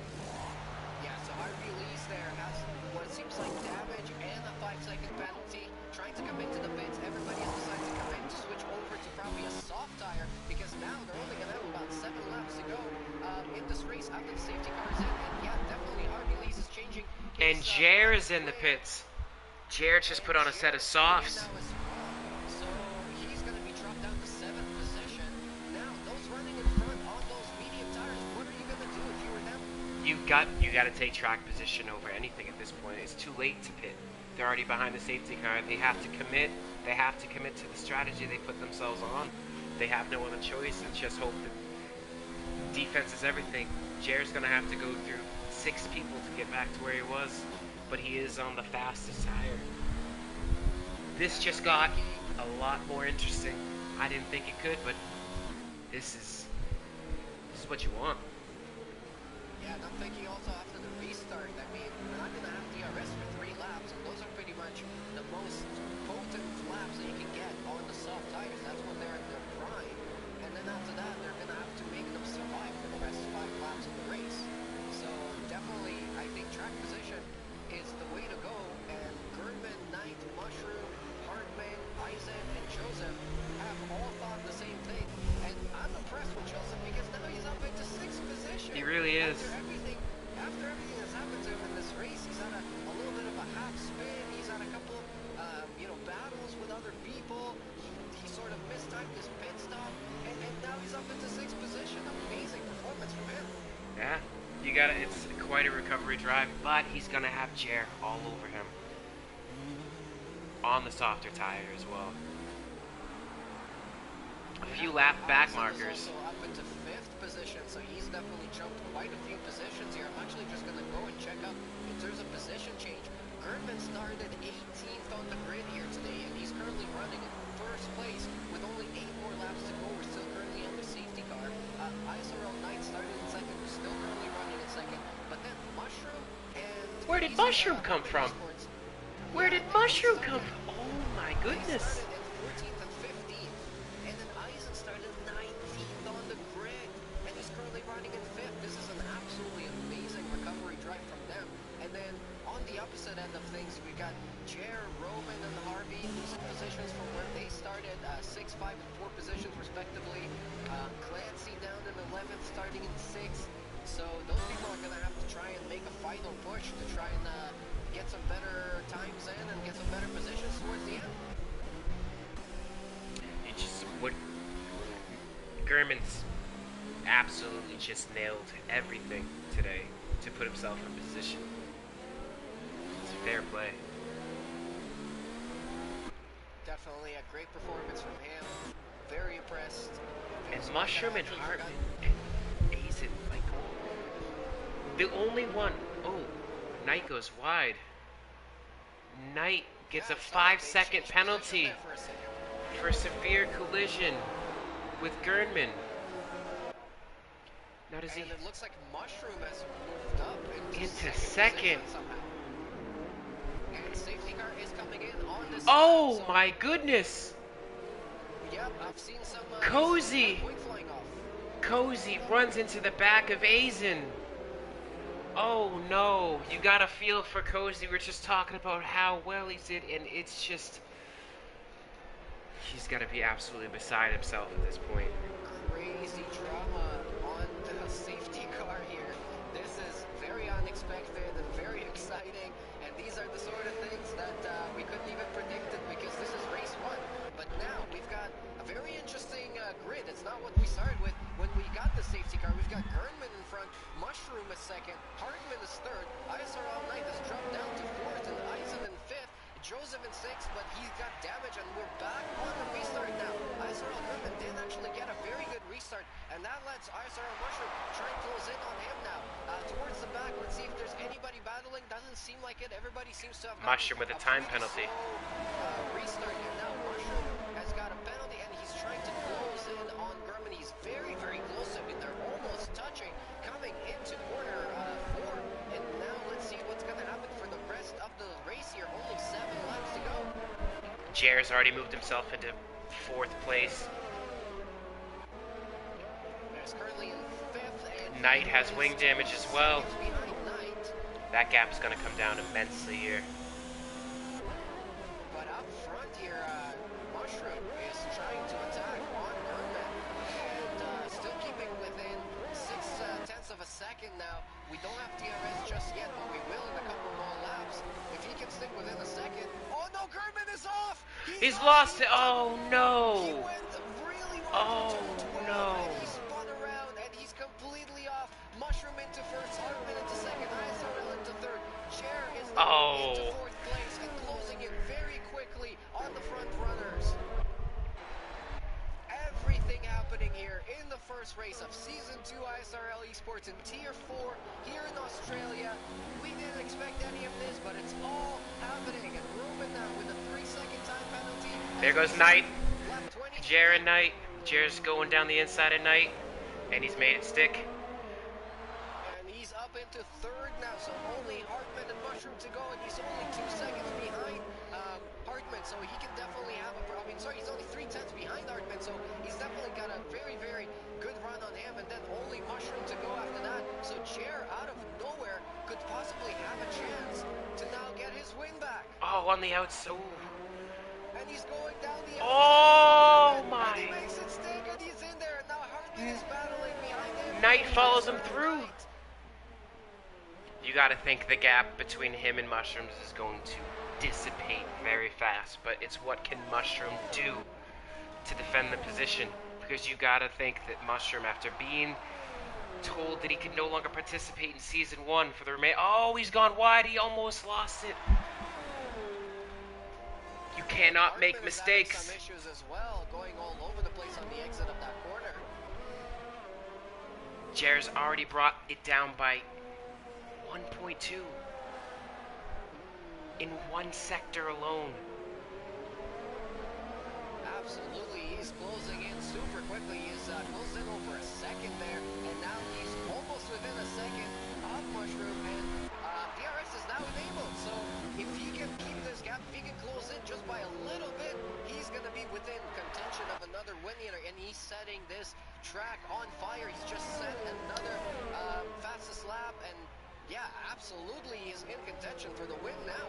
Yeah, so Harvey Lee's there has what seems like damage and a 5-second penalty. Trying to come into the pits. Everybody has decided to come in to switch over to probably a soft tire because now they're only going to have about 7 laps to go in this race after the safety car is in. And yeah, definitely Harvey Lee's is changing. and Jer is in the pits. Jer just put on a set of softs. So he's going to be dropped down to 7th position. Now, those running in front on those medium tires, what are you going to do if you were them? You got to take track position over anything at this point. It's too late to pit. They're already behind the safety car. They have to commit. They have to commit to the strategy they put themselves on. They have no other choice and just hope that defense is everything. Jer's going to have to go through 6 people to get back to where he was, but he is on the fastest tire. This just got a lot more interesting. I didn't think it could, but this is what you want. Yeah, and I'm thinking also after the restart, I mean, we're not going to have DRS for 3 laps, and those are pretty much the most potent laps that you can get on the soft tires. That's when they're in their prime. And then after that, they're going to have to make them survive for the rest 5 laps of the race. So definitely, I think track position is the way to go. And Gurnman, Knight, Mushroom, Hartman, Eisen, and Joseph have all thought the same thing. And I'm impressed with Joseph because now he's up into 6th position. He really is. After everything that's happened to him in this race, he's had a little bit of a half spin. He's had a couple of battles with other people. He sort of mistimed his pit stop, and now he's up into 6th position. Amazing performance from him. Yeah, you got it. It's quite a recovery drive, but he's gonna have Jer all over him on the softer tire as well. A few lap back markers. Also up into 5th position, so he's definitely jumped quite a few positions here. I'm actually just gonna go and check up in terms of position change. Gurnman started 18th on the grid here today, and he's currently running in 1st place with only 8 more laps to go. We're still currently on the safety car. ISRL Knight started in 2nd. We're still currently running in 2nd. But then Mushroom and... Where did Mushroom come from? Esports. Where did Mushroom come from? Oh my goodness. Started in 14th and 15th. And then Eisen started 19th on the grid. And he's currently running in 5th. This is an absolutely amazing recovery drive from them. And then on the opposite end of things, we got Jer, Roman, and Harvey losing positions from where they started, 6, 5, and 4 positions respectively. Clancy down in 11th, starting in 6th. So those people are going to have to try and make a final push to try and get some better times in and get some better positions towards the end. It just what Gurman's absolutely just nailed everything today to put himself in position. It's fair play. Definitely a great performance from him. Very impressed. And Mushroom and Hartman and Aizen, like, the only one. Oh, Knight goes wide. Knight gets a 5-second penalty for severe collision with Gurnman. Now does he? And it looks like Mushroom has moved up Into second. somehow. And safety car is coming in on this. Oh side, so my goodness! yep, I've seen some Cozy. wing flying off. Cozy runs into the back of Aizen. Oh no, you gotta feel for Cozy. We're just talking about how well he did, and it's just... He's gotta be absolutely beside himself at this point. Crazy drama on the safety car here. This is very unexpected and very exciting, and these are the sort of things that we couldn't even predict it because this is race 1. But now we've got a very interesting grid. It's not what we started with when we got the safety car. We've got Gurnman in front, Mushroom is 2nd, Hartman is 3rd, ISRL Knight has dropped down to 4th, and Eisen in 5th. Joseph in 6th, but he got damage, and we're back on the restart now. ISRL Griffin did actually get a very good restart, and that lets ISRL Mushroom try and close in on him now. Towards the back, let's see if there's anybody battling. Doesn't seem like it. Everybody seems to have Mushroom with a time penalty. Restart here now. Mushroom has got a penalty, and he's trying to close in on Gurman. He's very, very close. I mean, they're almost touching, coming into quarter 4. And now let's see what's going to happen for the rest of the race here. Only 7 laps to go. Jer's already moved himself into 4th place. There's currently in 5th. And Knight has wing damage as well. Behind Knight. That gap is going to come down immensely here. But up front here, Mushroom is trying to attack on Gurman. And still keeping within 6/10 of a second now. We don't have DRS just yet, but we will in a couple more laps. If he can stick within a second. Oh no, Gurman is off! He's lost it. Oh He no. went really well to 12, no. and he spun around, and he's completely off. Mushroom into 1st, Hartman into 2nd, ISRL into 3rd. Jer is now into 4th place and closing in very quickly on the front runners. Everything happening here in the first race of Season 2 ISRL Esports in Tier 4 here in Australia. We didn't expect any of this, but it's all happening. And Ruben now with a 3-second time penalty. There goes Knight. Lap 20. Jer and Knight. Jer's going down the inside of Knight, and he's made it stick. And he's up into 3rd now, so only Hartman and Mushroom to go, and he's only 2 seconds behind Hartman, so he can definitely have a problem. He's only 3/10 behind Hartman, so he's definitely got a very, very good run on him, and then only Mushroom to go after that. So Jer, out of nowhere, could possibly have a chance to now get his win back. Oh, on the outside. And he's going down the Oh and my. he makes it stick, and he's in there, and now Hartman is battling behind him. Knight follows him through. Knight. You got to think the gap between him and Mushrooms is going to dissipate very fast, but it's what can Mushroom do to defend the position, because you got to think that Mushroom, after being told that he could no longer participate in Season 1 for the remainder, oh, he's gone wide, he almost lost it. You cannot Hartman make is mistakes. having some issues as well, going all over the place on the exit of that corner. Jer's already brought it down by 1.2 in one sector alone. Absolutely, he's closing in super quickly. He's closed in over a second there, and now he's almost within a second of Mushroom, and DRS is now enabled. So if he can keep this gap, if he can close in just by a little bit, he's going to be within contention of another win here, and he's setting this track on fire. He's just set another fastest lap, and yeah, absolutely, he's in contention for the win now.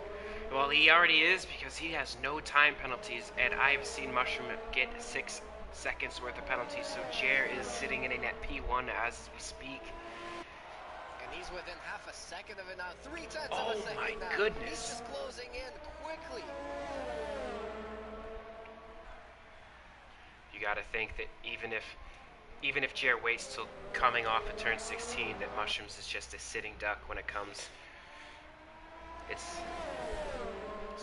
Well, he already is, because he has no time penalties, and I've seen Mushroom get 6 seconds worth of penalties, so Jer is sitting in a net P1 as we speak. And he's within half a second of it now, 3/10 of a Oh second my now. goodness. He's just closing in quickly. You got to think that even if Jer waits till coming off of turn 16, that Mushrooms is just a sitting duck when it comes. It's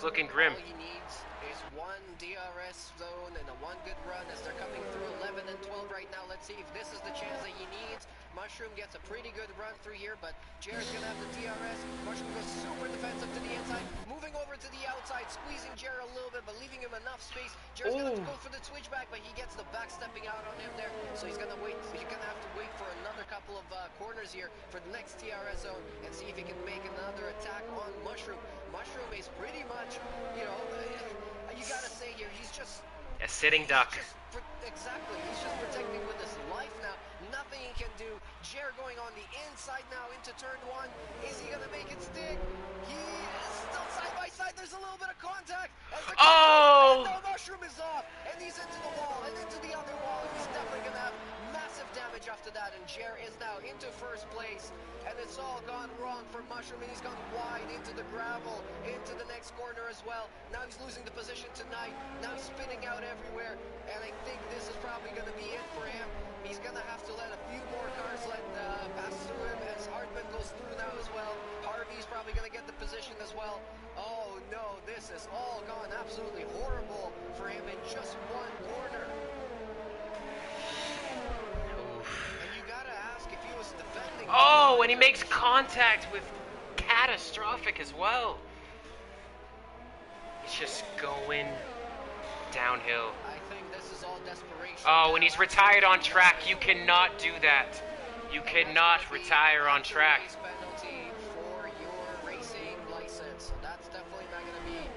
looking grim. All he needs is one DRS zone and a one good run as they're coming through 11 and 12 right now. Let's see if this is the chance that he needs. Mushroom gets a pretty good run through here, but Jared's gonna have the DRS. Mushroom goes super defensive to the inside, moving over to the outside, squeezing Jared a little bit, but leaving him enough space. Jared's gonna have to go for the switchback, but he gets the back stepping out on him there, so he's gonna wait. He's gonna have to wait for another couple of corners here for the next TRS zone and see if he can make another attack on Mushroom. Mushroom is pretty much, you know, you gotta say here, he's just A sitting duck. Exactly, he's just protecting with his life now. Nothing he can do. Jer going on the inside now into turn 1. Is he gonna make it stick? He is still side by side. There's a little bit of contact. Oh! And the Mushroom is off, and he's into the wall and into the other wall. And he's definitely gonna have massive damage after that. And Jer is now into first place, and it's all gone wrong for Mushroom. And he's gone wide into the gravel, into the next corner as well. Now he's losing the position tonight. Now he's spinning out everywhere, and I think this is probably going to be it for him. He's going to have to let a few more cars pass through him as Hartman goes through now as well. Harvey's probably going to get the position as well. Oh no, this is all absolutely horrible for him in just one corner. Oof. And you gotta ask if he was defending. Oh, and he makes contact with Catastrophic as well. He's just going downhill. I think this is all desperation. Oh, and he's retired on track. You cannot do that. You cannot retire on track. Penalty for your racing license. So that's definitely not going to be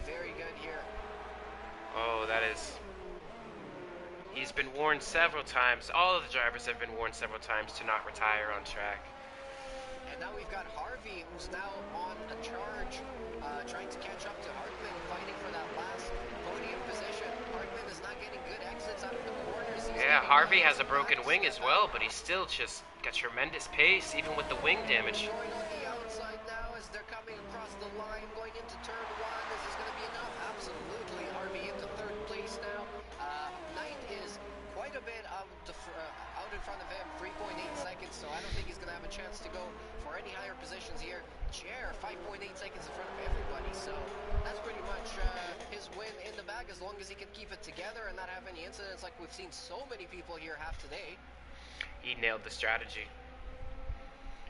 very good here. Oh, that is... He's been warned several times. All of the drivers have been warned several times to not retire on track. And now we've got Harvey, who's now on a charge, trying to catch up to Hartman, fighting for that last podium position. Hartman is not getting good exits out of the corners. Yeah, Harvey has a broken wing as well, but he's still just got tremendous pace, even with the wing damage. Going on the outside now as they're coming across the line, going into turn one. Is this going to be enough? Absolutely. Harvey into third place now. Knight is quite a bit out in front of him, 3.8 seconds, so I don't think he's going to have a chance to go for any higher positions here. Jer, 5.8 seconds in front of everybody, so that's pretty much his win in the bag as long as he can keep it together and not have any incidents like we've seen so many people here have today. He nailed the strategy.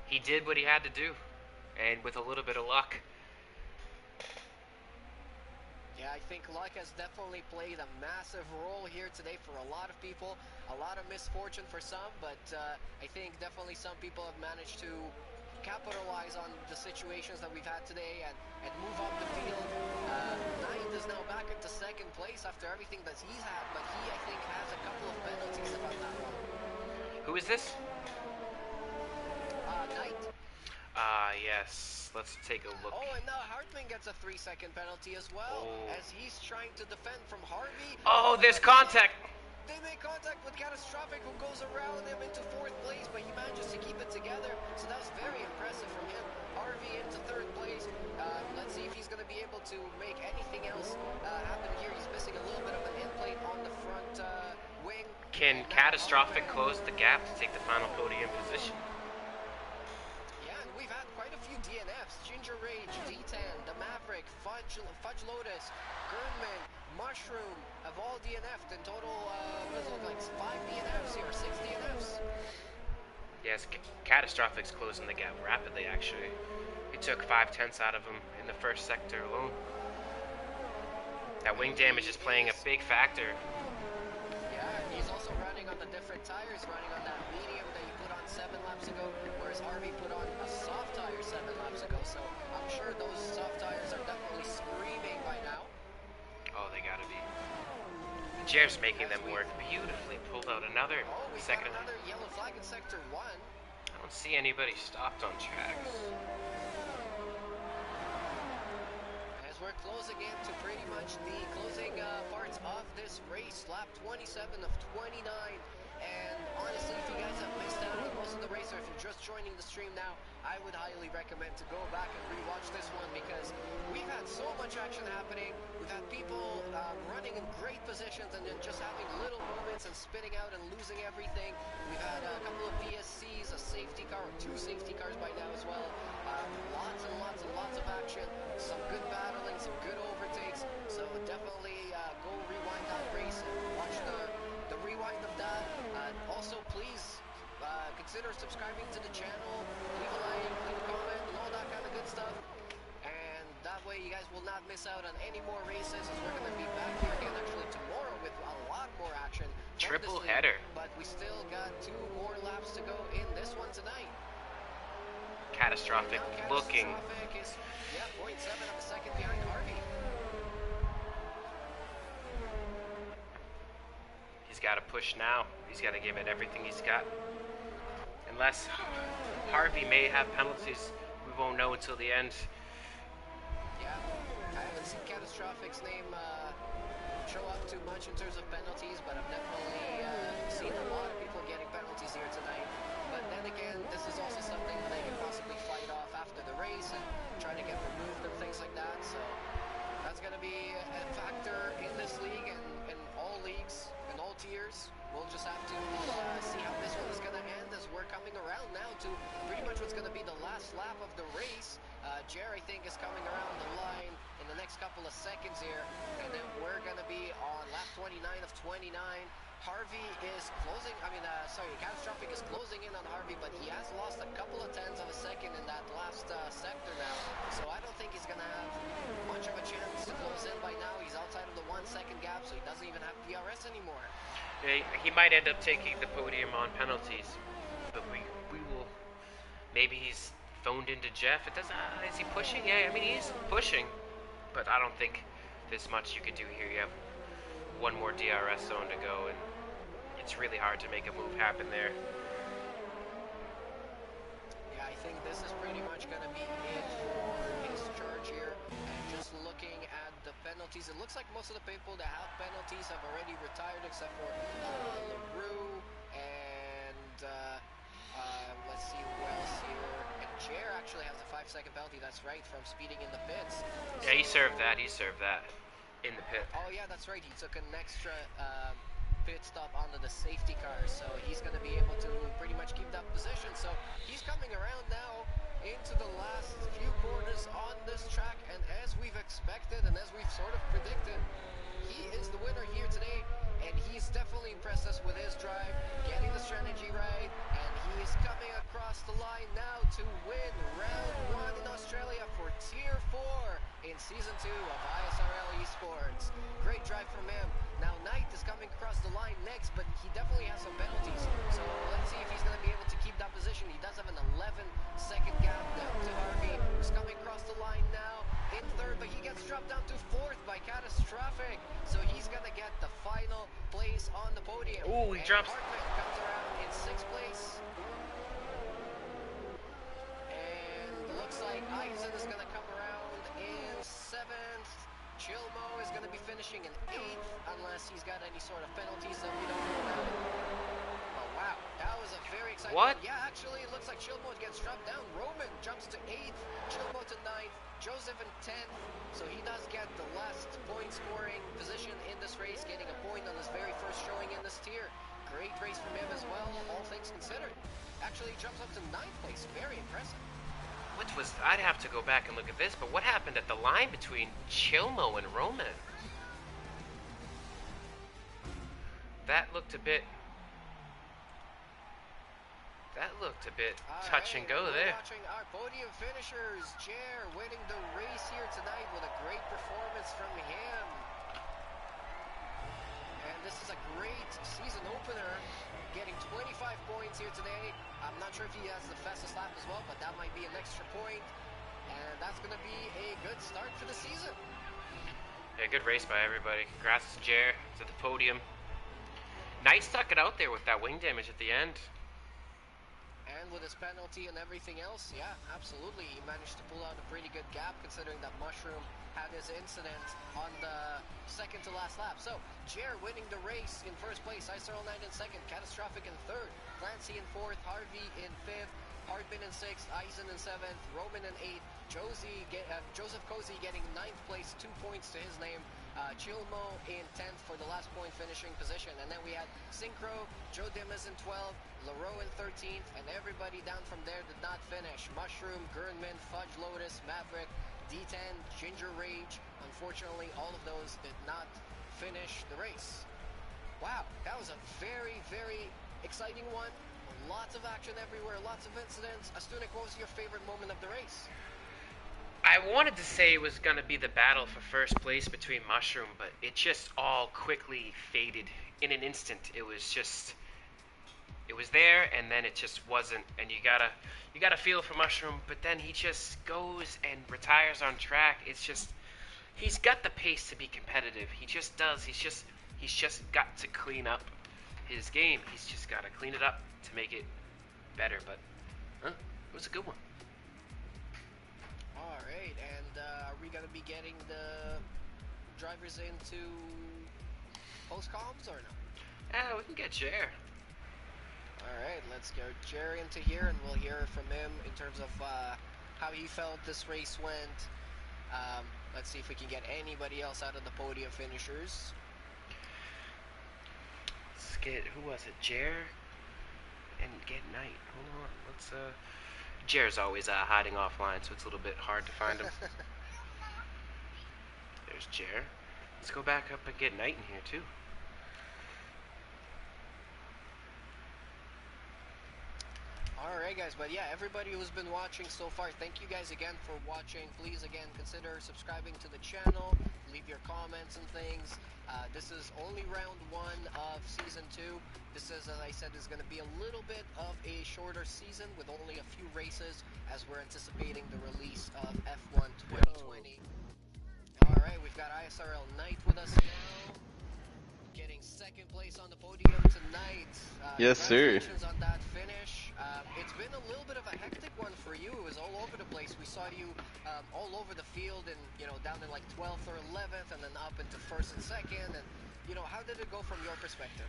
He did what he had to do, and with a little bit of luck. Yeah, I think luck has definitely played a massive role here today for a lot of people. A lot of misfortune for some, but I think definitely some people have managed to capitalize on the situations that we've had today and move up the field. Knight is now back into second place after everything that he's had, but he, I think, has a couple of penalties if I'm not wrong. Who is this? Knight. Yes. Let's take a look. Oh, and now Hartman gets a 3-second penalty as well, as he's trying to defend from Harvey. Oh, there's contact. They make contact with Catastrophic, who goes around him into fourth place, but he manages to keep it together, so that was very impressive from him. Harvey into third place. Let's see if he's going to be able to make anything else happen here. He's missing a little bit of an end plate on the front wing. Can Catastrophic close the gap to take the final podium position? Yeah, and we've had quite a few DNFs. Ginger Rage, D10, The Maverick, Fudge Lotus, Gernman, Mushroom have all DNF'd. In total, what does it look like? 5 DNFs here, 6 DNFs. Yes, Catastrophic's closing the gap rapidly, actually. He took 5/10 out of him in the first sector alone. That wing damage is playing a big factor. Yeah, and he's also running on the different tires, running on that medium that he put on 7 laps ago, whereas Harvey put on a soft tire 7 laps ago. So I'm sure those soft tires are definitely screaming by now. Oh, they gotta be. Jer's making them work beautifully. Pulled out another second. Another yellow flag in sector 1. I don't see anybody stopped on tracks. As we're closing into pretty much the closing parts of this race, lap 27 of 29. And honestly, if you guys have missed out on most of the race, or if you're just joining the stream now, I would highly recommend to go back and rewatch this one, because we've had so much action happening. We've had people running in great positions and then just having little moments and spitting out and losing everything. We've had a couple of PSCs, a safety car, or 2 safety cars by now as well. Lots and lots and lots of action. Some good battling, some good overtakes. So definitely go rewind that race and watch the rewind of that. Also, please consider subscribing to the channel, leave a like, leave a comment, and all that kind of good stuff. And that way you guys will not miss out on any more races, as we're going to be back here again actually tomorrow with a lot more action. Triple header. But we still got 2 more laps to go in this one tonight. Catastrophic looking. Catastrophic is, 0.7 of a second behind Harvey. He's got to push now. He's got to give it everything he's got. Unless Harvey may have penalties, we won't know until the end. Yeah, I haven't seen Catastrophic's name show up too much in terms of penalties, but I've definitely seen a lot of people getting penalties here tonight. But then again, this is also something that they can possibly fight off after the race and try to get removed and things like that. So that's going to be a factor in this league and in all leagues and all tiers. We'll just have to see how this one is going to end, as we're coming around now to pretty much what's going to be the last lap of the race. Jer, I think, is coming around the line in the next couple of seconds here, and then we're gonna be on lap 29 of 29. Harvey is closing, Catastrophic is closing in on Harvey, but he has lost a couple of tenths of a second in that last sector now. So I don't think he's going to have much of a chance to close in by now. He's outside of the 1 second gap, so he doesn't even have PRS anymore. He might end up taking the podium on penalties, but we will. Maybe he's phoned into Jeff. It doesn't. Is he pushing? Yeah, I mean he's pushing, but I don't think there's much you can do here. You have one more DRS zone to go, and it's really hard to make a move happen there. Yeah, I think this is pretty much going to be it for his charge here. And just looking at the penalties, it looks like most of the people that have penalties have already retired, except for LaRue and let's see who else here. And Jer actually has a 5-second penalty. That's right, from speeding in the pits. Yeah, he served that. He served that in the pit. Oh yeah, that's right. He took an extra pit stop onto the safety car, so he's going to be able to pretty much keep that position. So he's coming around now into the last few corners on this track, and as we've expected and as we've sort of predicted, he is the winner here today, and he's definitely impressed us with his drive, getting the strategy right, and he is coming across the line now to win round 1 in Australia for Tier 4 in Season 2 of ISRL Esports. Great drive from him. Now Knight is coming across the line next, but he definitely has some penalties. So let's see if he's going to be able to keep that position. He does have an 11-second gap down to Harvey, who's coming across the line now in 3rd, but he gets dropped down to 4th by Catastrophic. So he's going to get the final place on the podium. Ooh, he drops. Hartman comes around in 6th place. And looks like Eisen is going to come around in 7th. Chilmo is going to be finishing in 8th, unless he's got any sort of penalties that we don't know about. Oh, wow. That was a very exciting What? one. Yeah, actually, it looks like Chilmo gets dropped down. Roman jumps to 8th, Chilmo to 9th, Joseph in 10th. So he does get the last point-scoring position in this race, getting a point on his very first showing in this tier. Great race from him as well, all things considered. Actually, he jumps up to 9th place. Very impressive. I'd have to go back and look at this, but what happened at the line between Chilmo and Roman? That looked a bit touch and go there. Watching our podium finishers, Jer winning the race here tonight with a great performance from him. And this is a great season opener, getting 25 points here today. I'm not sure if he has the fastest lap as well, but that might be an extra point. And that's going to be a good start for the season. Yeah, good race by everybody. Congrats to Jer, to the podium. Knight stuck it out there with that wing damage at the end. And with his penalty and everything else, yeah, absolutely. He managed to pull out a pretty good gap, considering that Mushroom had his incident on the second to last lap. So, Jer winning the race in 1st place, ISRL 9 in 2nd, Catastrophic in 3rd, Clancy in 4th, Harvey in 5th, Hartman in 6th, Eisen in 7th, Roman in 8th, Joseph Cozy getting 9th place, 2 points to his name, Chilmo in 10th for the last point finishing position. And then we had Synchro, Joe Dimas in 12th, LaRoe in 13th, and everybody down from there did not finish. Mushroom, Gurnman, Fudge Lotus, Maverick, D10, Ginger Rage. Unfortunately, all of those did not finish the race. Wow, that was a very, very exciting one. Lots of action everywhere, lots of incidents. Astunik, what was your favorite moment of the race? I wanted to say it was going to be the battle for first place between Mushroom, but it just all quickly faded in an instant. It was there, and then it just wasn't. And you gotta feel for Mushroom, but then he just goes and retires on track. It's just, he's got the pace to be competitive. He just does. He's just got to clean up his game. He's just got to clean it up to make it better. But it was a good one. Alright, and are we going to be getting the drivers into post-comms or no? Yeah, we can get Jer. Alright, let's get Jer into here, and we'll hear from him in terms of how he felt this race went. Let's see if we can get anybody else out of the podium finishers. Let's get, who was it? Jer and get Knight. Hold on, let's Jer's always hiding offline, so it's a little bit hard to find him. There's Jer. Let's go back up and get Knight in here too. Alright guys, but yeah, everybody who's been watching so far, thank you guys again for watching. Please again consider subscribing to the channel, leave your comments and things. This is only round 1 of Season 2. This is, as I said, is going to be a little bit of a shorter season with only a few races as we're anticipating the release of F1 2020. Alright, we've got ISRL Knight with us now. Getting second place on the podium tonight. Yes, sir. Congratulations on that finish. It's been a little bit of a hectic one for you. It was all over the place. We saw you all over the field and, down in like 12th or 11th and then up into 1st and 2nd. And, how did it go from your perspective?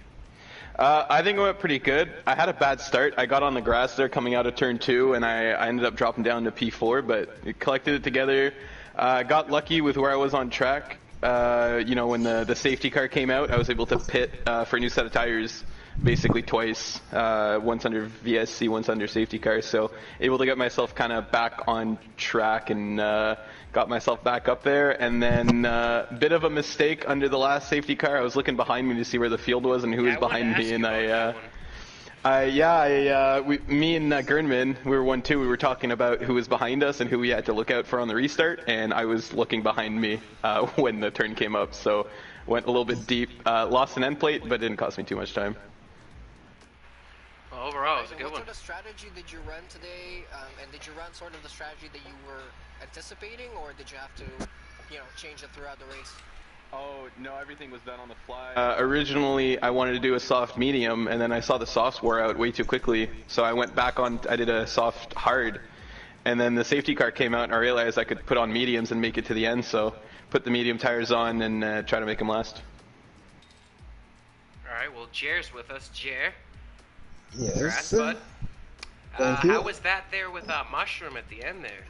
I think it went pretty good. I had a bad start. I got on the grass there coming out of turn 2, and I ended up dropping down to P4, but it collected it together. Got lucky with where I was on track. When the safety car came out, I was able to pit for a new set of tires basically twice, once under VSC, once under safety car, so able to get myself kind of back on track and got myself back up there. And then bit of a mistake under the last safety car. I was looking behind me to see where the field was and who was behind me, and me and Gernman, we were 1-2. We were talking about who was behind us and who we had to look out for on the restart, and I was looking behind me when the turn came up, so went a little bit deep. Lost an end plate, but didn't cost me too much time. Well, overall, it was a good one. What sort of strategy did you run today, and did you run sort of the strategy that you were anticipating, or did you have to, change it throughout the race? Oh, no, everything was done on the fly. Originally, I wanted to do a soft medium, and then I saw the softs wore out way too quickly, so I went back on, I did a soft hard, and then the safety car came out, and I realized I could put on mediums and make it to the end, so put the medium tires on and try to make them last. Alright, well, Jer's with us. Jer. Yes. Congrats, bud. Thank you. How was that there with Mushroom at the end there?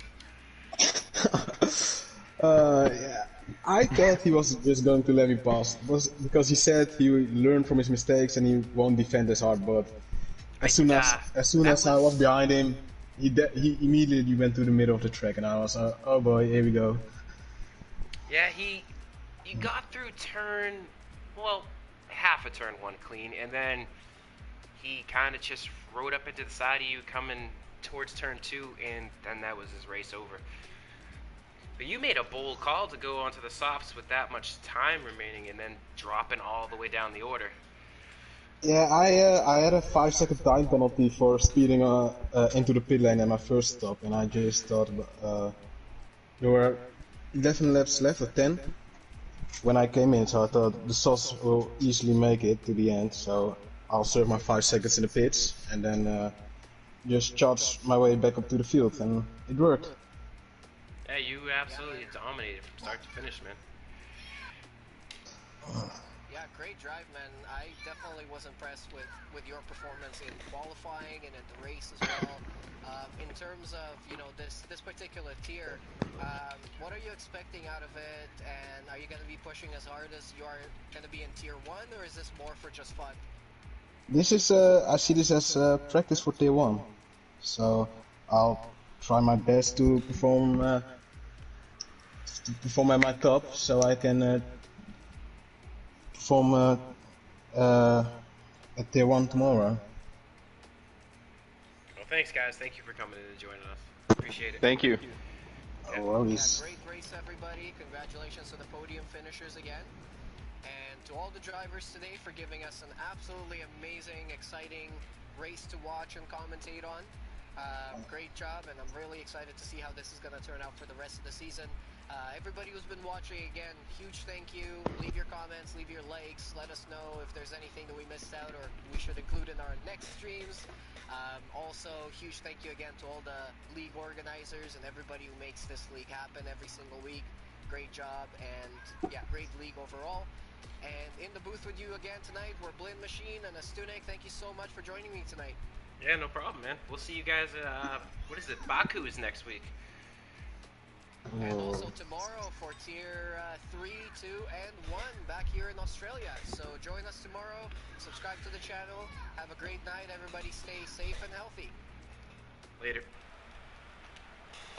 Yeah. I thought he was just going to let me pass, because he said he learned from his mistakes and he won't defend as hard. But as soon as I was behind him, he immediately went to the middle of the track, and I was, oh boy, here we go. Yeah, you got through half of turn 1 clean, and then he kind of just rode up into the side of you coming towards turn 2, and then that was his race over. But you made a bold call to go onto the softs with that much time remaining and then dropping all the way down the order. Yeah, I had a 5-second time penalty for speeding into the pit lane at my first stop, and I just thought there were 11 laps left, or 10, when I came in, so I thought the sauce will easily make it to the end, so I'll serve my 5 seconds in the pits, and then just charge my way back up to the field, and it worked. Yeah, you absolutely dominated from start to finish, man. Yeah, great drive, man. I definitely was impressed with your performance in qualifying and in the race as well. In terms of, this particular tier, what are you expecting out of it, and are you going to be pushing as hard as you are going to be in tier 1, or is this more for just fun? This is, I see this as practice for tier 1, so I'll try my best to perform at my top, so I can perform at tier 1 tomorrow. Well, thanks, guys. Thank you for coming in and joining us. Appreciate it. Thank you. No worries. Yeah, great race, everybody. Congratulations to the podium finishers again. And to all the drivers today for giving us an absolutely amazing, exciting race to watch and commentate on. Great job, and I'm really excited to see how this is going to turn out for the rest of the season. Everybody who's been watching, again, huge thank you. Leave your comments, leave your likes. Let us know if there's anything that we missed out or we should include in our next streams. Also, huge thank you again to all the league organizers and everybody who makes this league happen every single week. Great job, and yeah, great league overall. And in the booth with you again tonight, we're Blind Machine and Astunek. Thank you so much for joining me tonight. Yeah, no problem, man. We'll see you guys what is it? Baku is next week. And also tomorrow for tier 3, 2, and 1 back here in Australia. So join us tomorrow, subscribe to the channel, have a great night, everybody stay safe and healthy. Later.